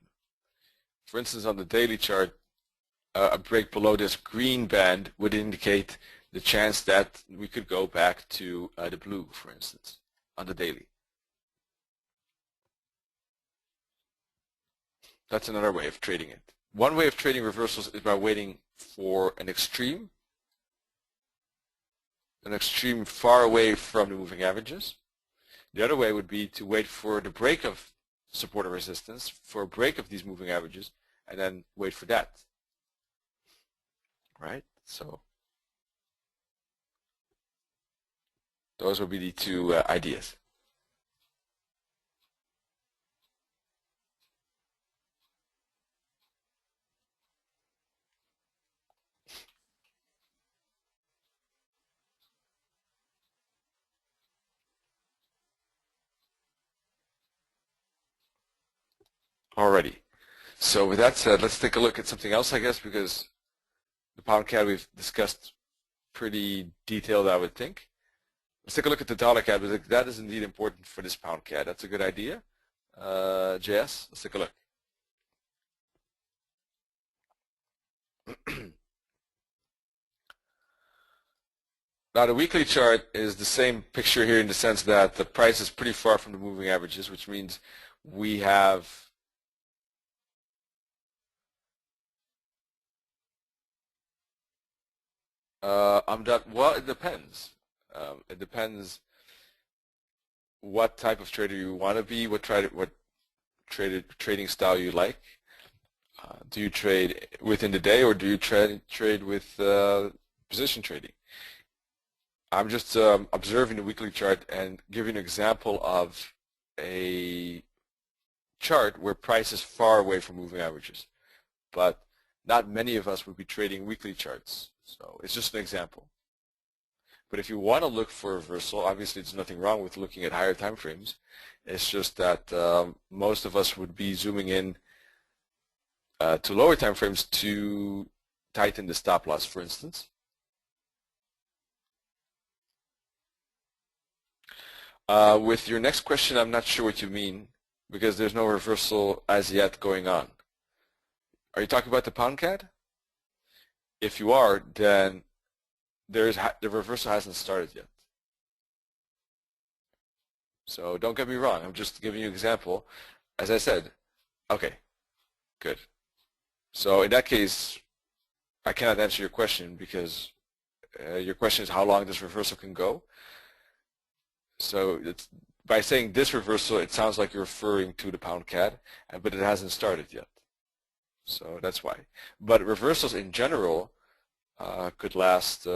Speaker 1: For instance, on the daily chart, a break below this green band would indicate the chance that we could go back to the blue, for instance, on the daily. That's another way of trading it. One way of trading reversals is by waiting for an extreme far away from the moving averages. The other way would be to wait for the break of support or resistance, for a break of these moving averages, and then wait for that. Right? So those would be the two ideas. Alrighty. So with that said, let's take a look at something else, I guess, because the pound CAD we've discussed pretty detailed, I would think. Let's take a look at the dollar CAD, because that is indeed important for this pound CAD. That's a good idea. JS, let's take a look. Now the weekly chart is the same picture here in the sense that the price is pretty far from the moving averages, which means we have well, it depends. It depends what type of trader you want to be, what trading style you like. Do you trade within the day, or do you trade with position trading? I'm just observing the weekly chart and giving an example of a chart where price is far away from moving averages. But not many of us would be trading weekly charts. So it's just an example. But if you want to look for a reversal, obviously there's nothing wrong with looking at higher time frames. It's just that most of us would be zooming in to lower time frames to tighten the stop loss, for instance. With your next question, I'm not sure what you mean, because there's no reversal as yet going on. Are you talking about the pound CAD? If you are, then the reversal hasn't started yet. So don't get me wrong. I'm just giving you an example. As I said, okay, good. So in that case, I cannot answer your question, because your question is how long this reversal can go. So by saying this reversal, it sounds like you're referring to the pound CAD, but it hasn't started yet. So that's why. But reversals in general could last,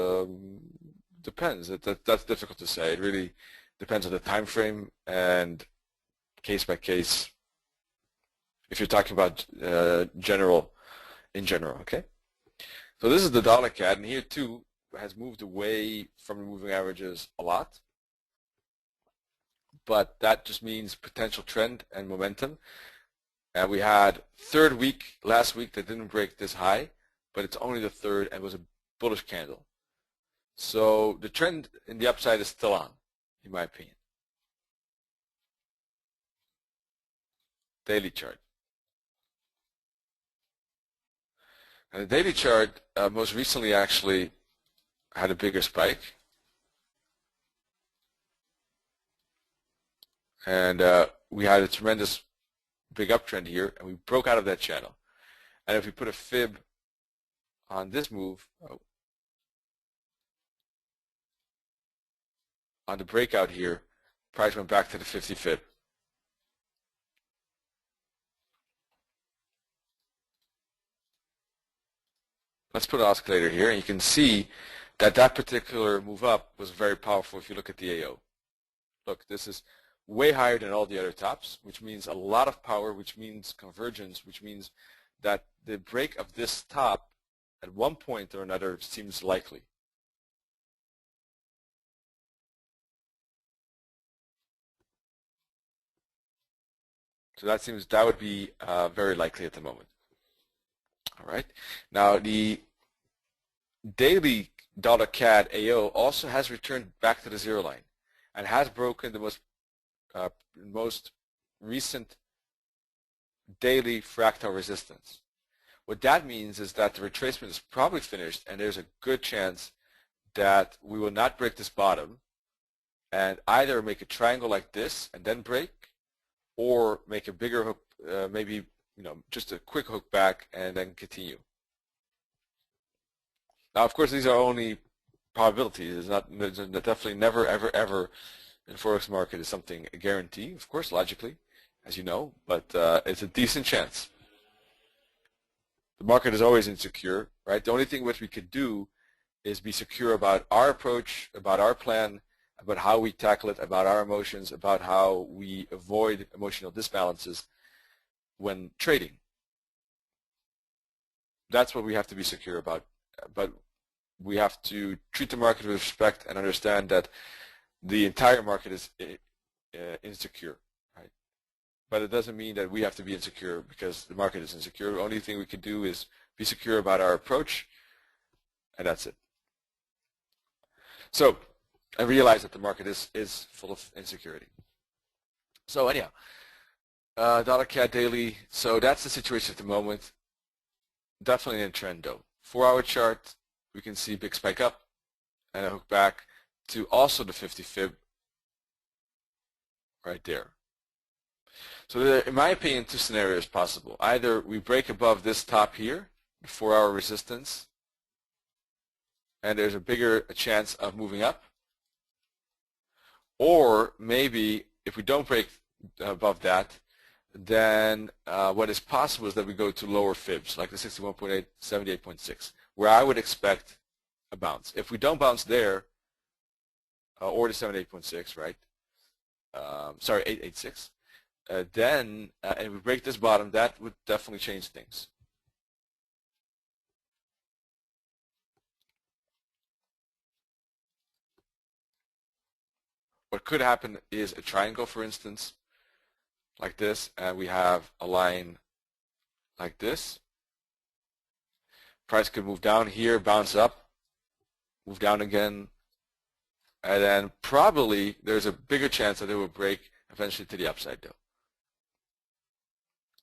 Speaker 1: depends. That's difficult to say. It really depends on the time frame and case by case, if you're talking about in general, okay? So this is the dollar CAD, and here too has moved away from the moving averages a lot. But that just means potential trend and momentum. And we had third week last week that didn't break this high, but it's only the third and was a bullish candle. So the trend in the upside is still on, in my opinion. Daily chart. And the daily chart most recently actually had a bigger spike. And we had a tremendous big uptrend here, and we broke out of that channel. And if we put a fib on this move, on the breakout here, price went back to the 50 fib. Let's put an oscillator here, and you can see that that particular move up was very powerful if you look at the AO. Look, this is way higher than all the other tops, which means a lot of power, which means convergence, which means that the break of this top at one point or another seems likely. So that would be very likely at the moment. All right. Now the daily dollar CAD AO also has returned back to the zero line and has broken the most recent daily fractal resistance. What that means is that the retracement is probably finished, and there's a good chance that we will not break this bottom and either make a triangle like this and then break, or make a bigger hook, maybe just a quick hook back and then continue. Now, of course, these are only probabilities. There's definitely never, ever, ever in Forex market is something a guarantee, of course, logically, as you know, but it's a decent chance. The market is always insecure, right? The only thing which we could do is be secure about our approach, about our plan, about how we tackle it, about our emotions, about how we avoid emotional disbalances when trading. That's what we have to be secure about. But we have to treat the market with respect and understand that the entire market is insecure, right? But it doesn't mean that we have to be insecure because the market is insecure. The only thing we can do is be secure about our approach, and that's it. So, I realize that the market is full of insecurity. So anyhow, dollar CAD daily. So that's the situation at the moment. Definitely in trend though. 4-hour chart, we can see big spike up and a hook back to also the 50 fib right there. So there, in my opinion, two scenarios possible. Either we break above this top here, the 4-hour resistance, and there's a bigger chance of moving up. Or maybe if we don't break above that, then what is possible is that we go to lower fibs, like the 61.8, 78.6, where I would expect a bounce. If we don't bounce there, or the 78.6, right? Sorry, 886. Then, and we break this bottom, that would definitely change things. What could happen is a triangle, for instance, like this, and we have a line like this. Price could move down here, bounce up, move down again, and then probably there's a bigger chance that it will break eventually to the upside though.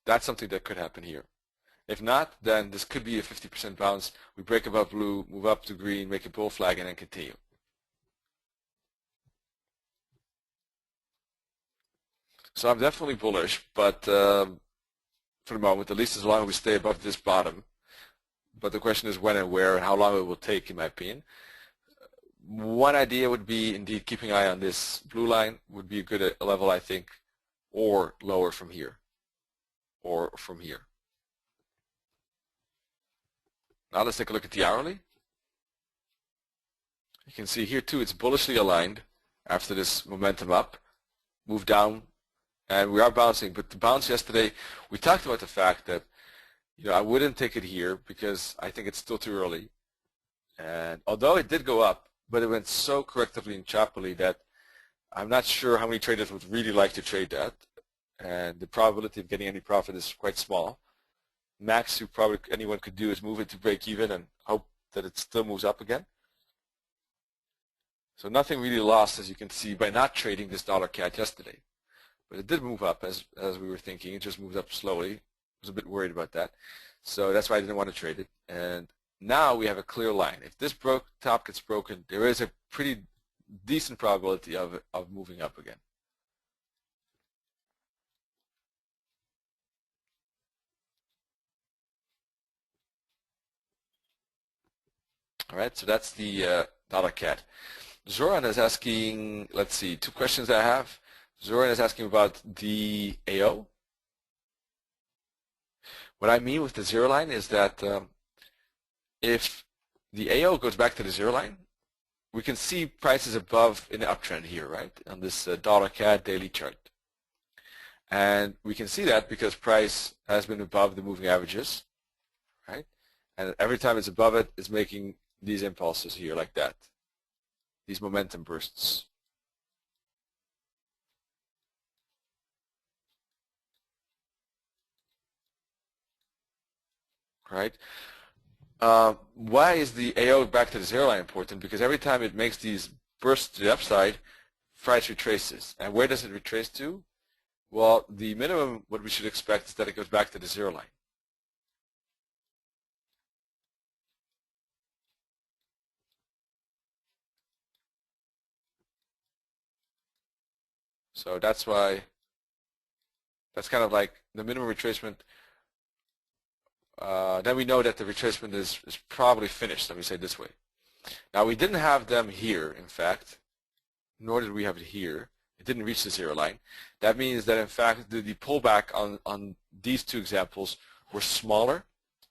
Speaker 1: That's something that could happen here. If not, then this could be a 50% bounce. We break above blue, move up to green, make a bull flag, and then continue. So I'm definitely bullish, but for the moment, at least as long as we stay above this bottom. But the question is when and where and how long it will take, in my opinion. One idea would be indeed keeping an eye on this blue line would be a good level, I think, or lower from here, or from here. Now let's take a look at the hourly. You can see here too, it's bullishly aligned after this momentum up, move down, and we are bouncing. But the bounce yesterday, we talked about the fact that I wouldn't take it here because I think it's still too early. And although it did go up, but it went so correctively and choppily that I'm not sure how many traders would really like to trade that. And the probability of getting any profit is quite small. Max probably anyone could do is move it to break even and hope that it still moves up again. So nothing really lost, as you can see, by not trading this dollar CAD yesterday. But it did move up as we were thinking. It just moved up slowly. I was a bit worried about that. So that's why I didn't want to trade it. And now we have a clear line. If this top gets broken, there is a pretty decent probability of moving up again. All right, so that's the dollar CAD. Zoran is asking, let's see, two questions I have. Zoran is asking about the AO. What I mean with the zero line is that if the AO goes back to the zero line, we can see prices above in the uptrend here, right, on this dollar CAD daily chart. And we can see that because price has been above the moving averages, right? And every time it's above it, it's making these impulses here like that, these momentum bursts. Right? Why is the AO back to the zero line important? Because every time it makes these bursts to the upside, price retraces. And where does it retrace to? Well, the minimum, what we should expect is that it goes back to the zero line. So that's why, that's kind of like the minimum retracement. Then we know that the retracement is probably finished, let me say it this way. Now, we didn't have them here, in fact, nor did we have it here. It didn't reach the zero line. That means that, in fact, the pullback on these two examples were smaller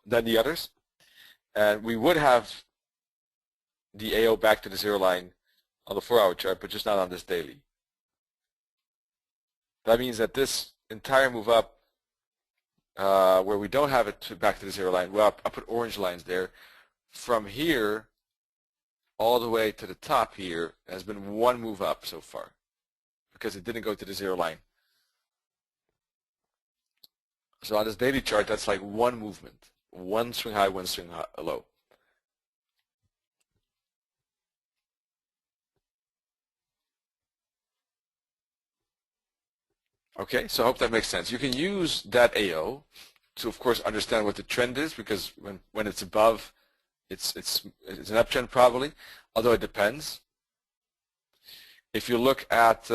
Speaker 1: than the others. And we would have the AO back to the zero line on the 4-hour chart, but just not on this daily. That means that this entire move up, where we don't have it back to the zero line, well, I put orange lines there. From here all the way to the top here has been one move up so far because it didn't go to the zero line. So on this daily chart, that's like one movement, one swing high, one swing low. Okay, so I hope that makes sense. You can use that AO to, of course, understand what the trend is, because when it's above, it's an uptrend probably, although it depends. If you look at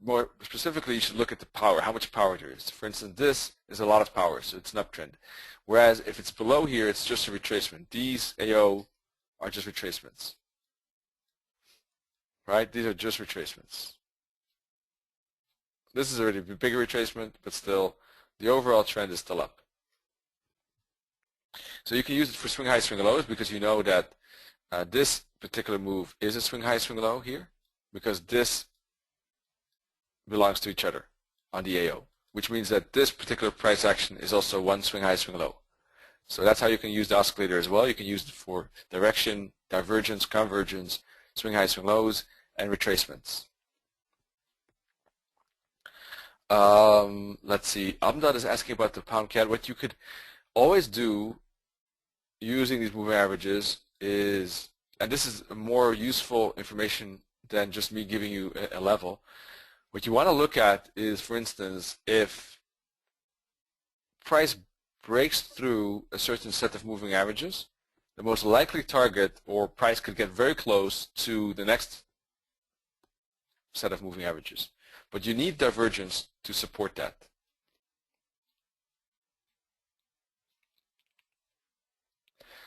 Speaker 1: more specifically, you should look at the power, how much power there is. For instance, this is a lot of power, so it's an uptrend. Whereas if it's below here, it's just a retracement. These AO are just retracements. Right? These are just retracements. This is already a bigger retracement, but still, the overall trend is still up. So you can use it for swing high, swing lows, because you know that this particular move is a swing high, swing low here, because this belongs to each other on the AO, which means that this particular price action is also one swing high, swing low. So that's how you can use the oscillator as well. You can use it for direction, divergence, convergence, swing high, swing lows, and retracements. Let's see. Amdad is asking about the pound CAD. What you could always do using these moving averages is, and this is more useful information than just me giving you a level. What you want to look at is, for instance, if price breaks through a certain set of moving averages, the most likely target or price could get very close to the next set of moving averages. But you need divergence to support that.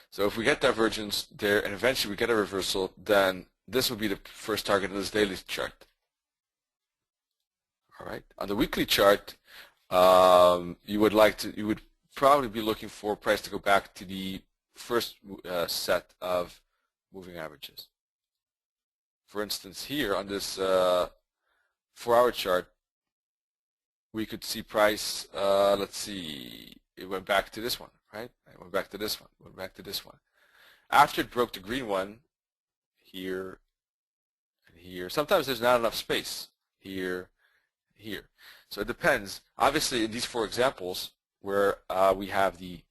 Speaker 1: So if we get divergence there and eventually we get a reversal, then this would be the first target of this daily chart. All right. On the weekly chart, you would probably be looking for price to go back to the first set of moving averages. For instance, here on this 4-hour chart, we could see price, let's see, it went back to this one, right? It went back to this one, went back to this one. After it broke the green one, here and here, sometimes there's not enough space, here, here. So it depends. Obviously, in these 4 examples, where we have the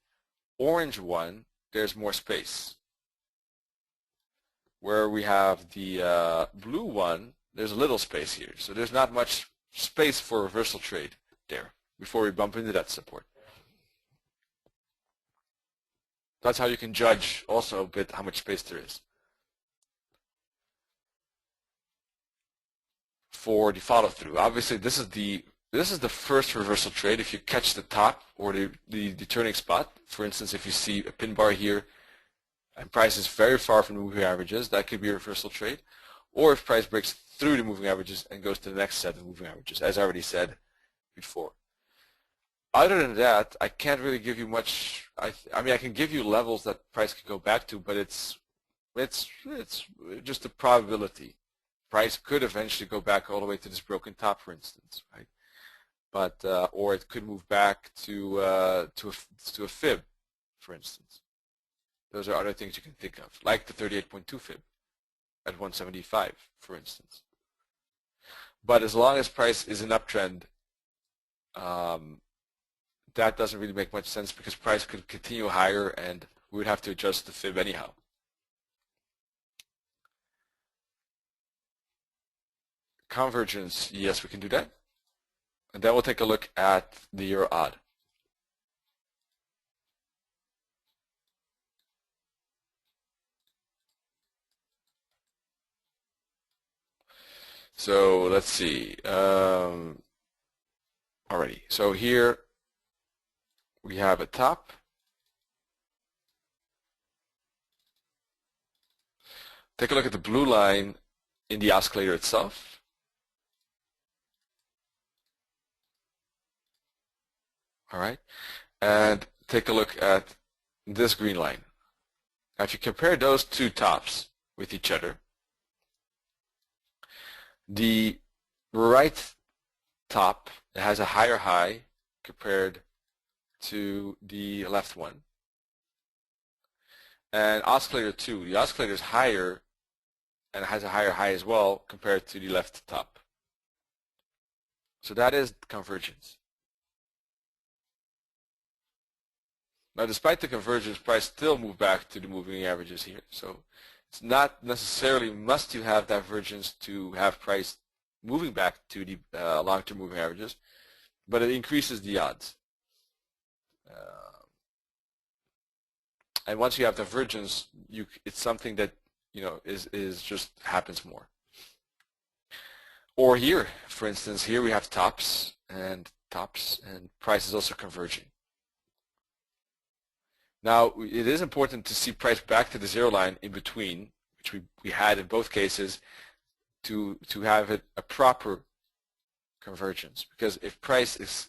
Speaker 1: orange one, there's more space. Where we have the blue one, there's a little space here. So there's not much space for a reversal trade there before we bump into that support. That's how you can judge also a bit how much space there is for the follow through. Obviously, this is the first reversal trade. If you catch the top or the turning spot, for instance, if you see a pin bar here and price is very far from the moving averages, that could be a reversal trade. Or if price breaks through the moving averages and goes to the next set of moving averages, as I already said before. Other than that, I can't really give you much. I mean, I can give you levels that price could go back to, but it's just a probability. price could eventually go back all the way to this broken top, for instance, right? But or it could move back to a fib, for instance. Those are other things you can think of, like the 38.2 fib at 175, for instance. But as long as price is an uptrend, that doesn't really make much sense because price could continue higher and we would have to adjust the fib anyhow. Convergence, yes, we can do that. And then we'll take a look at the euro odd. So let's see. Alrighty. So here we have a top. Take a look at the blue line in the oscillator itself. All right, and take a look at this green line. Now, if you compare those two tops with each other, the right top has a higher high compared to the left one. And oscillator 2, the oscillator is higher and has a higher high as well compared to the left top. So that is convergence. Now, despite the convergence, price still moved back to the moving averages here. So it's not necessarily must you have divergence to have price moving back to the long-term moving averages, but it increases the odds. And once you have divergence, it's something that is just happens more. Or here, for instance, here we have tops, and price is also converging. Now, it is important to see price back to the zero line in between, which we had in both cases, to have it a proper convergence. Because if price is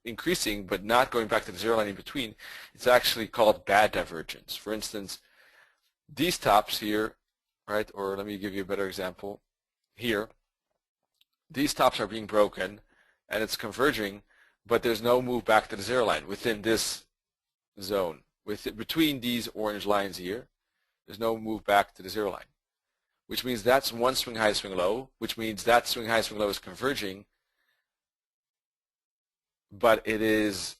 Speaker 1: increasing but not going back to the zero line in between, it's actually called bad divergence. For instance, these tops here, right, or let me give you a better example. Here, these tops are being broken and it's converging, but there's no move back to the zero line within this zone. Between these orange lines here, there's no move back to the zero line, which means that's one swing high, swing low, which means that swing high, swing low is converging, but it is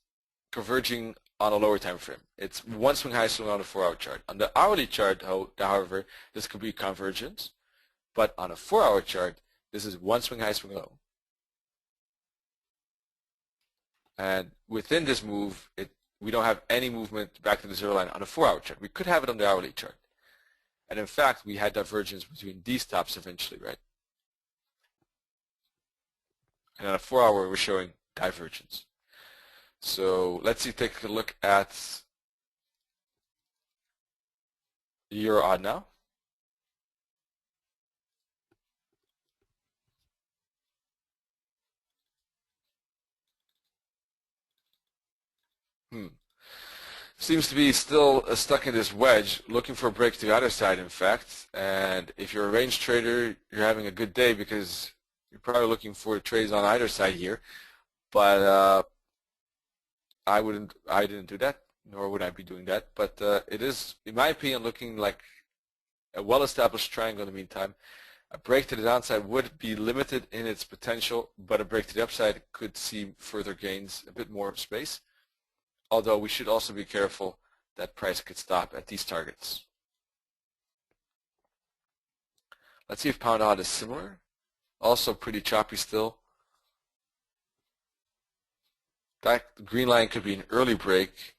Speaker 1: converging on a lower time frame. It's one swing high, swing low on the 4-hour chart. On the hourly chart, however, this could be convergence, but on a 4-hour chart, this is one swing high, swing low. And within this move, we don't have any movement back to the zero line on a 4-hour chart. We could have it on the hourly chart. And in fact, we had divergence between these tops eventually, right? And on a 4-hour, we're showing divergence. So let's take a look at the euro odd now. Seems to be still stuck in this wedge, looking for a break to the other side, in fact. And if you're a range trader, you're having a good day because you're probably looking for trades on either side here. But I didn't do that, nor would I be doing that. But it is, in my opinion, looking like a well-established triangle in the meantime. A break to the downside would be limited in its potential, but a break to the upside could see further gains, a bit more space. Although we should also be careful that price could stop at these targets. Let's see if pound odd is similar. Also pretty choppy still. That green line could be an early break.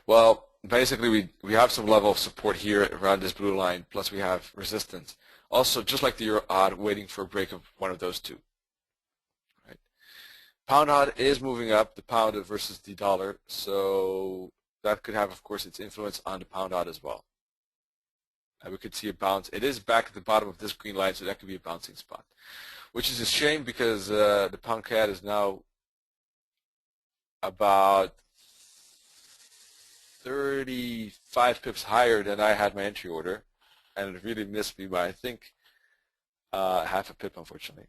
Speaker 1: Well, basically we have some level of support here around this blue line, plus we have resistance. Also, just like the euro odd, waiting for a break of one of those two. Right. Pound odd is moving up, the pound versus the dollar, so that could have, of course, its influence on the pound odd as well. And we could see a bounce. It is back at the bottom of this green line, so that could be a bouncing spot, which is a shame because the pound CAD is now about 35 pips higher than I had my entry order, and it really missed me by, I think, half a pip, unfortunately,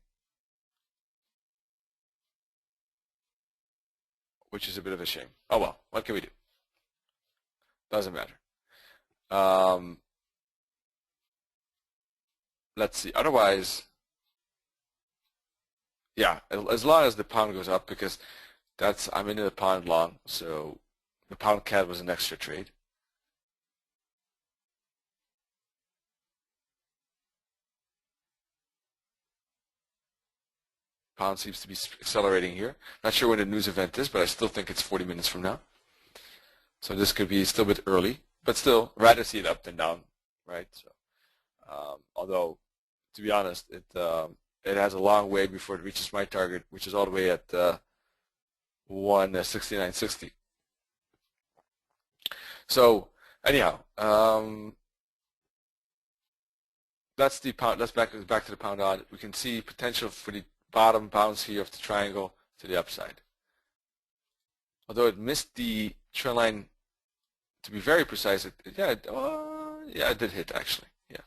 Speaker 1: which is a bit of a shame. Oh well, what can we do? Doesn't matter. Let's see. Otherwise, yeah, as long as the pound goes up, because I'm in the pound long, so the pound CAD was an extra trade. Pound seems to be accelerating here. Not sure when the news event is, but I still think it's 40 minutes from now. So this could be still a bit early, but still, rather see it up than down, right? So, although, to be honest, it has a long way before it reaches my target, which is all the way at 169.60. So anyhow, that's the pound. Let's back to the pound odd. We can see potential for the bottom bounce here of the triangle to the upside. Although it missed the trend line, to be very precise, it did hit actually. Yeah,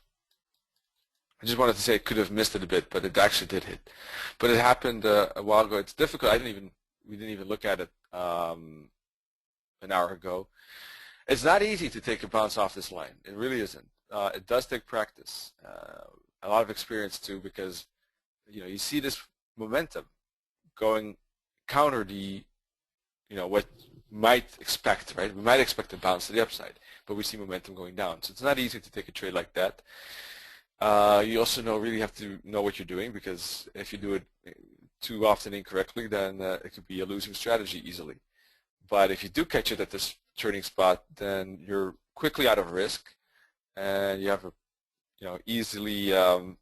Speaker 1: I just wanted to say it could have missed it a bit, but it actually did hit. But it happened a while ago. It's difficult. We didn't even look at it an hour ago. It's not easy to take a bounce off this line. It really isn't. It does take practice, a lot of experience too, because you see this momentum going counter the what might expect, right? We might expect a bounce to the upside, but we see momentum going down. So it's not easy to take a trade like that. You also really have to know what you're doing, because if you do it too often incorrectly, then it could be a losing strategy easily. But if you do catch it at this turning spot, then you're quickly out of risk, and you have a easily out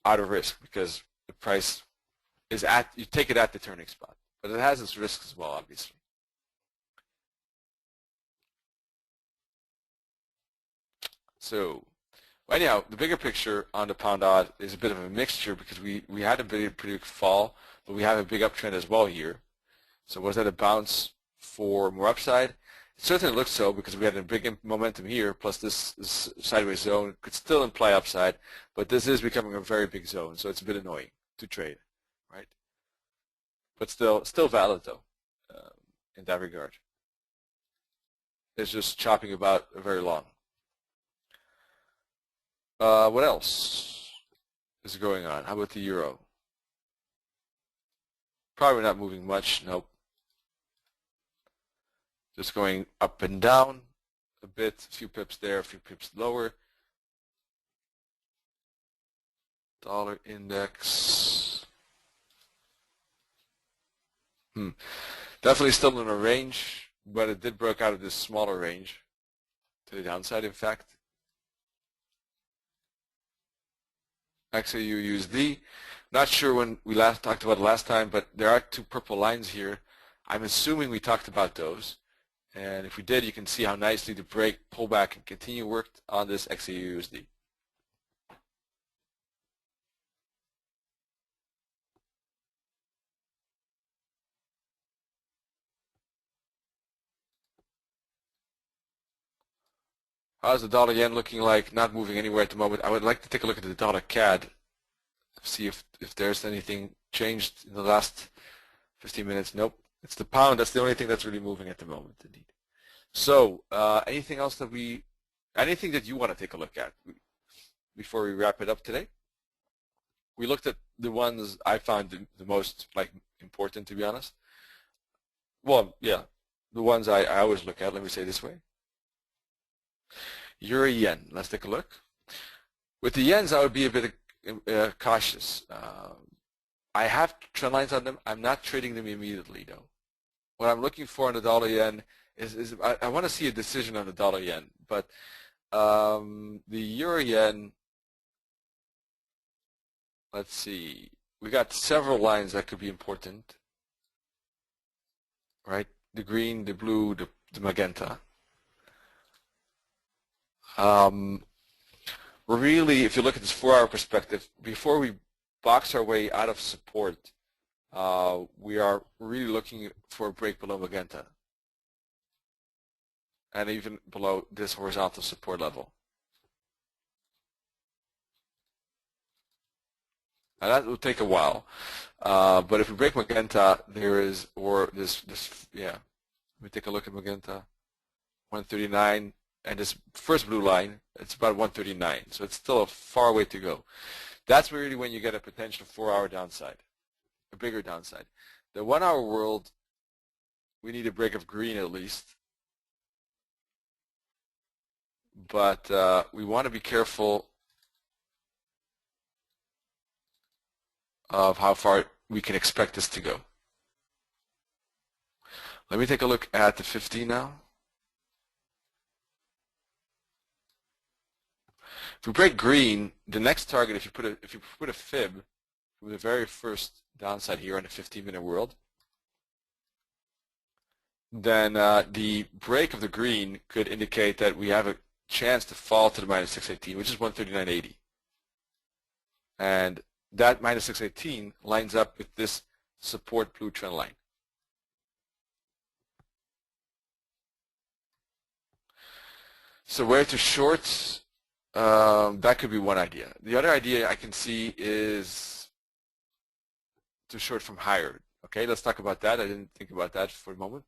Speaker 1: of risk, because the price is you take it at the turning spot, but it has its risks as well, obviously. So anyhow, the bigger picture on the pound odd is a bit of a mixture, because we had a pretty big fall, but we have a big uptrend as well here. So was that a bounce for more upside? It certainly looks so, because we had a big momentum here, plus this sideways zone could still imply upside, but this is becoming a very big zone, so it's a bit annoying to trade, right? But still valid though, in that regard. It's just chopping about very long. What else is going on? How about the euro? Probably not moving much. Nope. Just going up and down a bit, a few pips there, a few pips lower. Dollar index. Definitely still in a range, but it did break out of this smaller range to the downside, in fact. XAU USD. Not sure when we last talked about it last time, but there are two purple lines here. I'm assuming we talked about those. And if we did, you can see how nicely the break, pullback, and continue worked on this XAU USD. How's the dollar yen looking like? Not moving anywhere at the moment. I would like to take a look at the dollar CAD, see if there's anything changed in the last 15 minutes. Nope. It's the pound. That's the only thing that's really moving at the moment, indeed. So anything else anything that you want to take a look at before we wrap it up today? We looked at the ones I found the most important, to be honest. Well, yeah, the ones I always look at. Let me say it this way. Euro yen. Let's take a look. With the yens, I would be a bit cautious. I have trend lines on them. I'm not trading them immediately, though. What I'm looking for on the dollar yen is I want to see a decision on the dollar yen. But the euro yen, let's see. We got several lines that could be important. right? The green, the blue, the magenta. Really, if you look at this 4-hour perspective, before we box our way out of support, we are really looking for a break below magenta and even below this horizontal support level. And that will take a while, but if we break magenta, there is, or this, yeah. Let me take a look at magenta, 139, and this first blue line, it's about 139, so it's still a far way to go. That's really when you get a potential 4-hour downside, a bigger downside. The 1-hour world, we need a break of green at least, but we want to be careful of how far we can expect this to go. Let me take a look at the 50 now. If we break green, the next target, if you put a fib from the very first downside here on the 15-minute world, then the break of the green could indicate that we have a chance to fall to the minus 618, which is 139.80. And that minus 618 lines up with this support blue trend line. So where to short, that could be one idea. The other idea I can see is to short from higher. Okay, let's talk about that. I didn't think about that for a moment.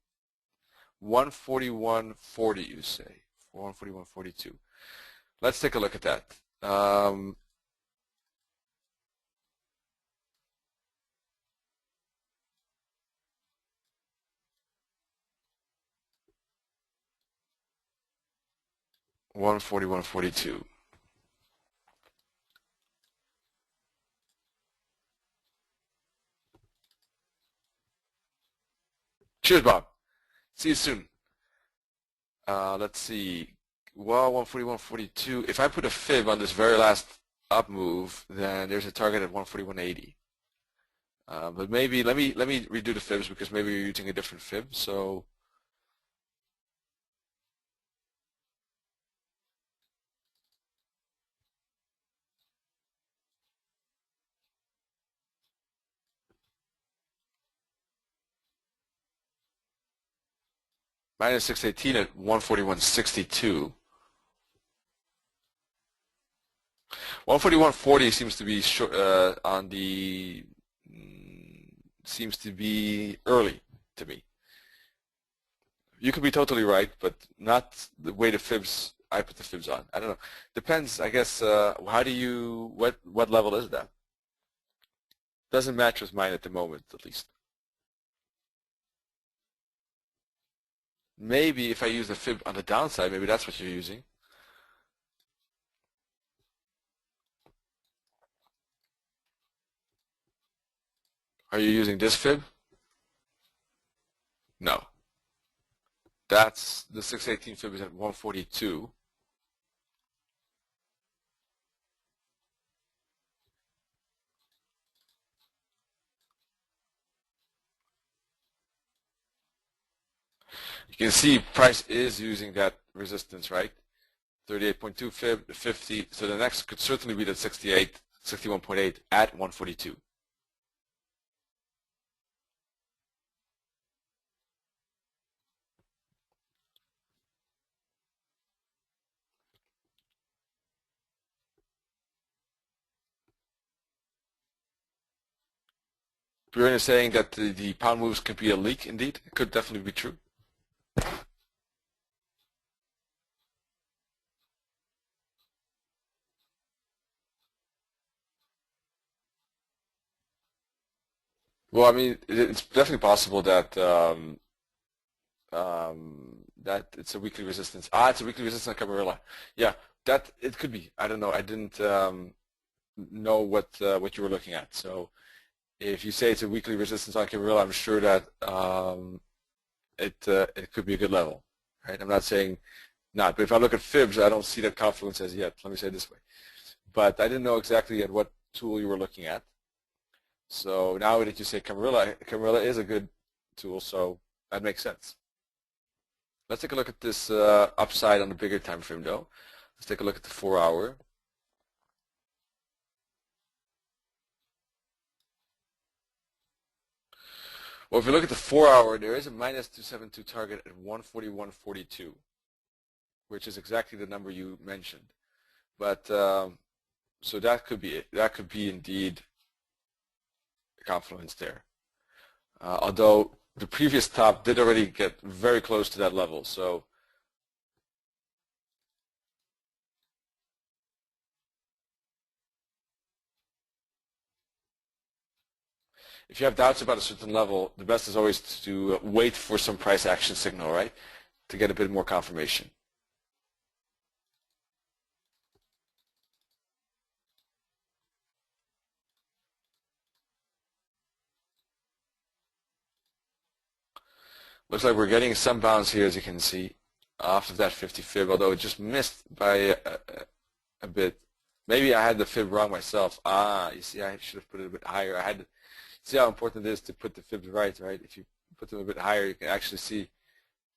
Speaker 1: 141.40, you say, 141.42. Let's take a look at that. 141.42. Cheers, Bob. See you soon. Let's see. Well, 141.42. If I put a fib on this very last up move, then there's a target at 141.80. But maybe let me redo the fibs because maybe you're using a different fib. So minus 618 at 141.62. 141.40 seems to be short, on the seems to be early to me. You could be totally right, but not the way the fibs I put the fibs on. I don't know. Depends, I guess. How do you? What level is that? Doesn't match with mine at the moment, at least. Maybe if I use the fib on the downside, maybe that's what you're using. Are you using this fib? No. That's the 618 fib is at 142. You can see price is using that resistance, right? 38.2 fib, the 50. So the next could certainly be the 61.8 at 142. Björn is saying that the pound moves can be a leak. Indeed, it could definitely be true. Well, I mean, it's definitely possible that that it's a weekly resistance. It's a weekly resistance on Camarilla. Yeah, that it could be. I don't know. I didn't know what you were looking at. So if you say it's a weekly resistance on Camarilla, I'm sure that it could be a good level, right? I'm not saying not, but if I look at fibs, I don't see that confluence as yet. Let me say it this way. But I didn't know exactly at what tool you were looking at. So now that you say Camarilla is a good tool. So That makes sense. Let's take a look at this upside on the bigger time frame, though. Let's take a look at the 4-hour. Well, if you look at the 4-hour, there is a minus 272 target at 141.42, which is exactly the number you mentioned. But so that could be it. That could be indeed a confluence there. Although the previous top did already get very close to that level, so if you have doubts about a certain level, the best is always to wait for some price action signal, right, to get a bit more confirmation. Looks like we're getting some bounce here, as you can see, off of that 50 fib, although it just missed by a bit. Maybe I had the fib wrong myself. You see, I should have put it a bit higher. I had to see how important it is to put the fibs right? If you put them a bit higher, you can actually see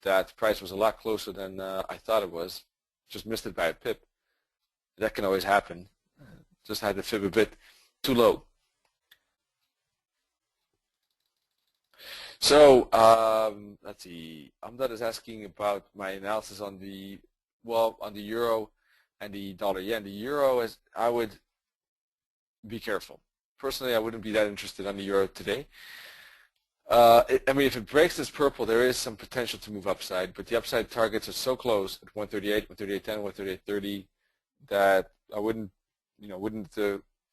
Speaker 1: that price was a lot closer than I thought it was. Just missed it by a pip. That can always happen. Just had the fib a bit too low. So let's see. Amdad is asking about my analysis on the euro and the dollar yen. The euro, I would be careful. Personally, I wouldn't be that interested on the euro today. I mean, if it breaks this purple, there is some potential to move upside, but the upside targets are so close at 138, 138.10, 138.30 that I wouldn't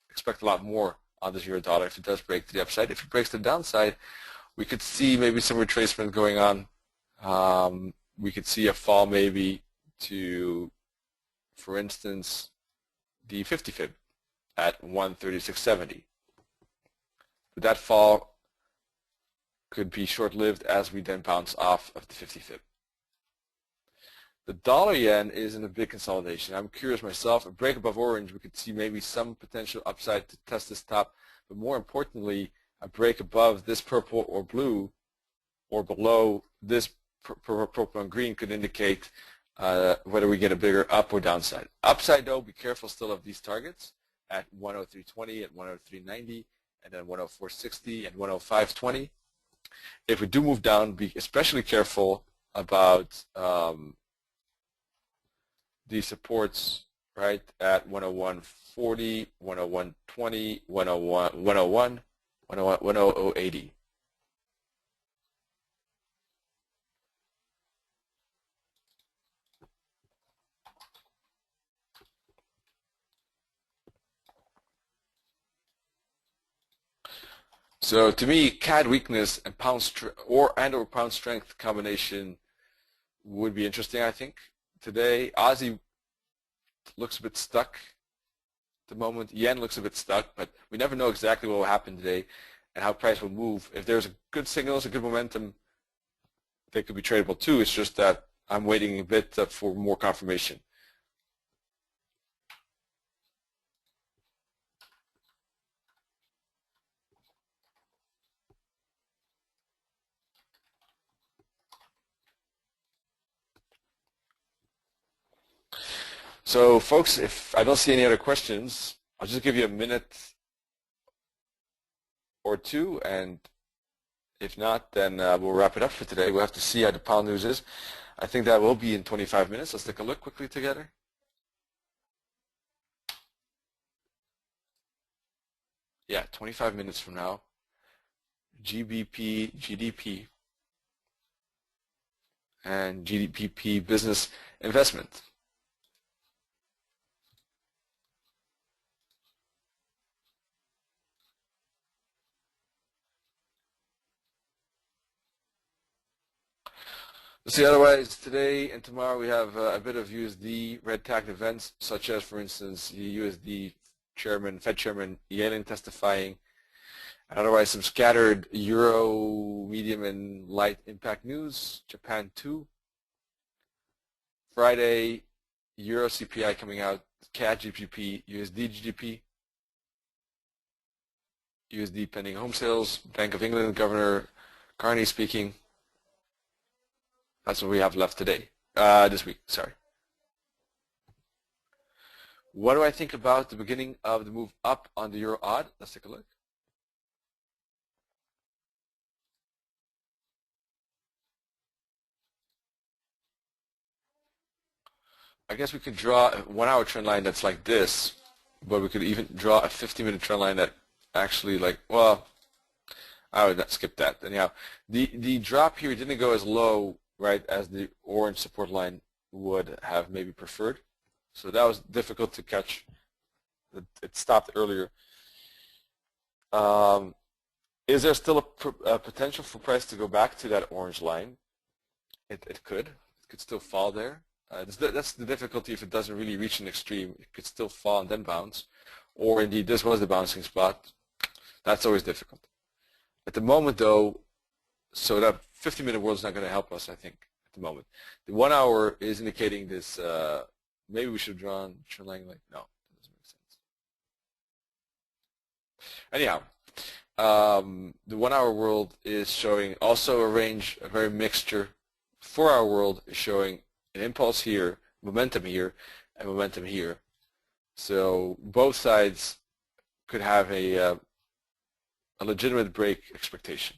Speaker 1: expect a lot more on this euro dollar if it does break to the upside. If it breaks to the downside, we could see maybe some retracement going on. We could see a fall maybe to, for instance, the 50 fib at 136.70. But that fall could be short-lived as we then bounce off of the 50 fib. The dollar yen is in a big consolidation. I'm curious myself. A break above orange, we could see maybe some potential upside to test this top, but more importantly, a break above this purple or blue or below this purple and green could indicate whether we get a bigger up or downside. Upside, though, be careful still of these targets at 103.20, at 103.90, and then 104.60 and 105.20. If we do move down, be especially careful about these supports, right, at 101.40, 101.20, 101, 100.80. So to me, CAD weakness and pound pound strength combination would be interesting. I think today Aussie looks a bit stuck at the moment. Yen looks a bit stuck, but we never know exactly what will happen today and how price will move. If there's a good signals, a good momentum, they could be tradable too. It's just that I'm waiting a bit for more confirmation. So folks, if I don't see any other questions, I'll just give you a minute or two, and if not, then we'll wrap it up for today. We'll have to see how the pound news is. I think that will be in 25 minutes. Let's take a look quickly together. Yeah, 25 minutes from now. GBP, GDP, and GDPP business investment. See, otherwise, today and tomorrow we have a bit of USD red tagged events, such as, for instance, the USD chairman, Fed Chairman Yellen testifying, and otherwise some scattered Euro medium and light impact news, Japan 2. Friday, Euro CPI coming out, CAD GDP, USD GDP, USD pending home sales, Bank of England Governor Carney speaking. That's what we have left today, this week, sorry. What do I think about the beginning of the move up on the euro odd? Let's take a look. I guess we could draw a 1-hour trend line that's like this, but we could even draw a 50-minute trend line that actually well, I would skip that. Anyhow, the drop here didn't go as low, right, as the orange support line would have maybe preferred. So that was difficult to catch. It stopped earlier. Is there still a potential for price to go back to that orange line? It could. It could still fall there. That's the difficulty. If it doesn't really reach an extreme, it could still fall and then bounce. Or indeed, this was the bouncing spot. That's always difficult. At the moment, though, so that 50-minute world is not going to help us, I think, at the moment. The 1 hour is indicating this. Maybe we should draw on trend line like, no, that doesn't make sense. Anyhow, the 1 hour world is showing also a range, a very mixture. 4 hour world is showing an impulse here, momentum here, and momentum here. So both sides could have a legitimate break expectation.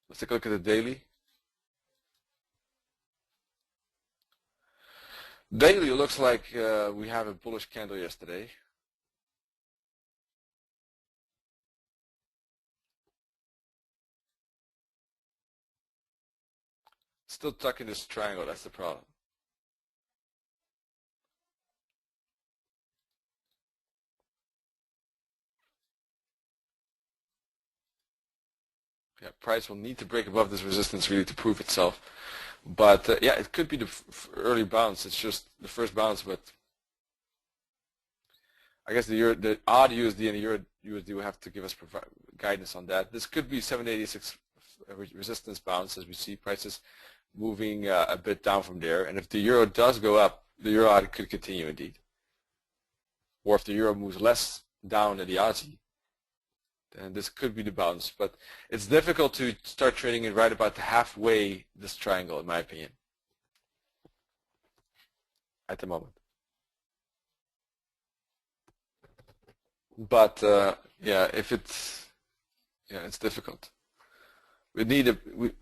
Speaker 1: Let's take a look at the daily. Daily looks like we have a bullish candle yesterday. Still stuck in this triangle, that's the problem. Yeah, price will need to break above this resistance really to prove itself. But yeah, it could be the early bounce. It's just the first bounce, but I guess the odd USD and the euro USD will have to give us guidance on that. This could be 786 resistance bounce, as we see prices moving a bit down from there. And if the euro does go up, the euro odd could continue indeed. Or if the euro moves less down than the Aussie, then this could be the bounce. But it's difficult to start trading it right about halfway this triangle, in my opinion, at the moment. But yeah, it's difficult.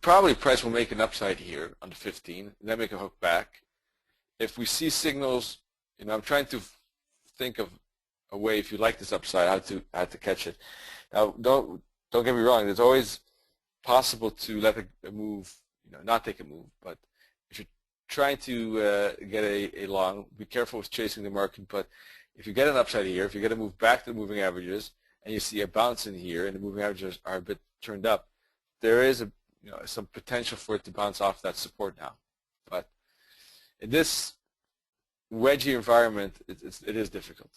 Speaker 1: Probably price will make an upside here on the 15, then make a hook back. If we see signals, I'm trying to think of a way, if you like this upside, how to catch it. Now, don't get me wrong. It's always possible to let a move, not take a move. But if you're trying to get a long, be careful with chasing the market. But if you get an upside here, if you get a move back to the moving averages, and you see a bounce in here, and the moving averages are a bit turned up, there is some potential for it to bounce off that support now. But in this wedgy environment, it is difficult.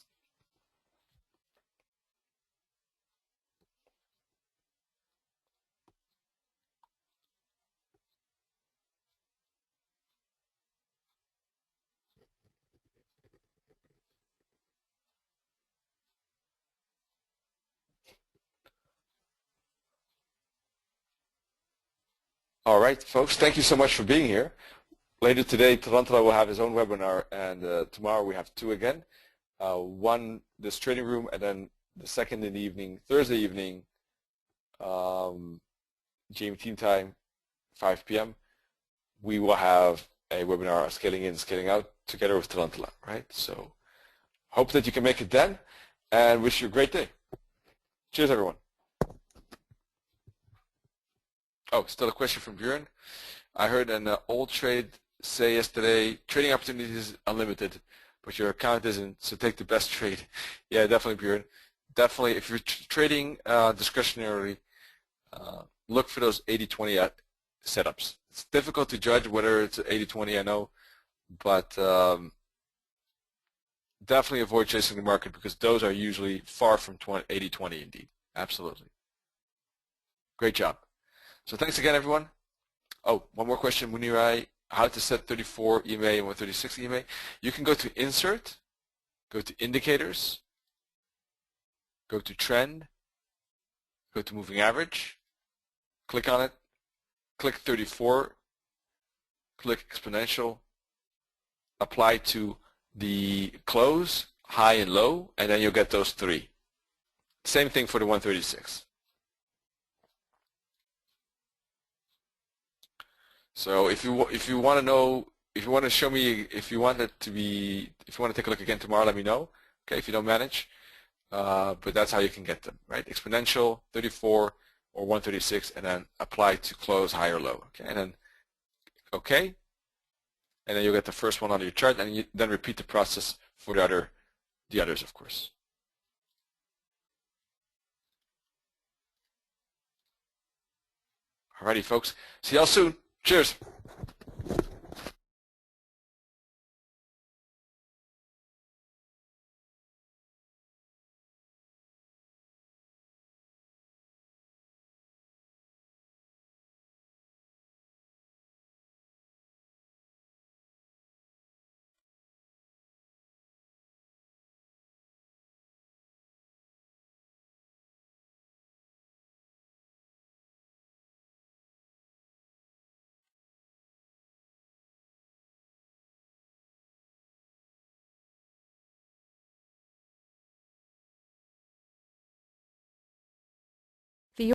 Speaker 1: All right, folks, thank you so much for being here. Later today, Tarantula will have his own webinar, and tomorrow we have two again. One, this trading room, and then the second in the evening, Thursday evening, GMT time, 5 p.m. We will have a webinar on scaling in, scaling out together with Tarantula, right? So hope that you can make it then, and wish you a great day. Cheers, everyone. Oh, still a question from Björn. I heard an old trade say yesterday, trading opportunities unlimited, but your account isn't, so take the best trade. Yeah, definitely, Björn. Definitely, if you're trading discretionarily, look for those 80-20 setups. It's difficult to judge whether it's 80-20, I know, but definitely avoid chasing the market because those are usually far from 80-20 indeed. Absolutely. Great job. So thanks again, everyone. Oh, one more question, Munirai. How to set 34 EMA and 136 EMA? You can go to Insert, go to Indicators, go to trend, go to moving average, click on it, click 34, click exponential, apply to the close, high and low, and then you'll get those three. Same thing for the 136. So if you want to know, if you want to show me, if you want to take a look again tomorrow, let me know. Okay, if you don't manage, but that's how you can get them, right? Exponential, 34 or 136, and then apply to close, high or low. Okay, and then okay, and then you'll get the first one on your chart, and you then repeat the process for the others, of course. Alrighty, folks. See y'all soon. Cheers.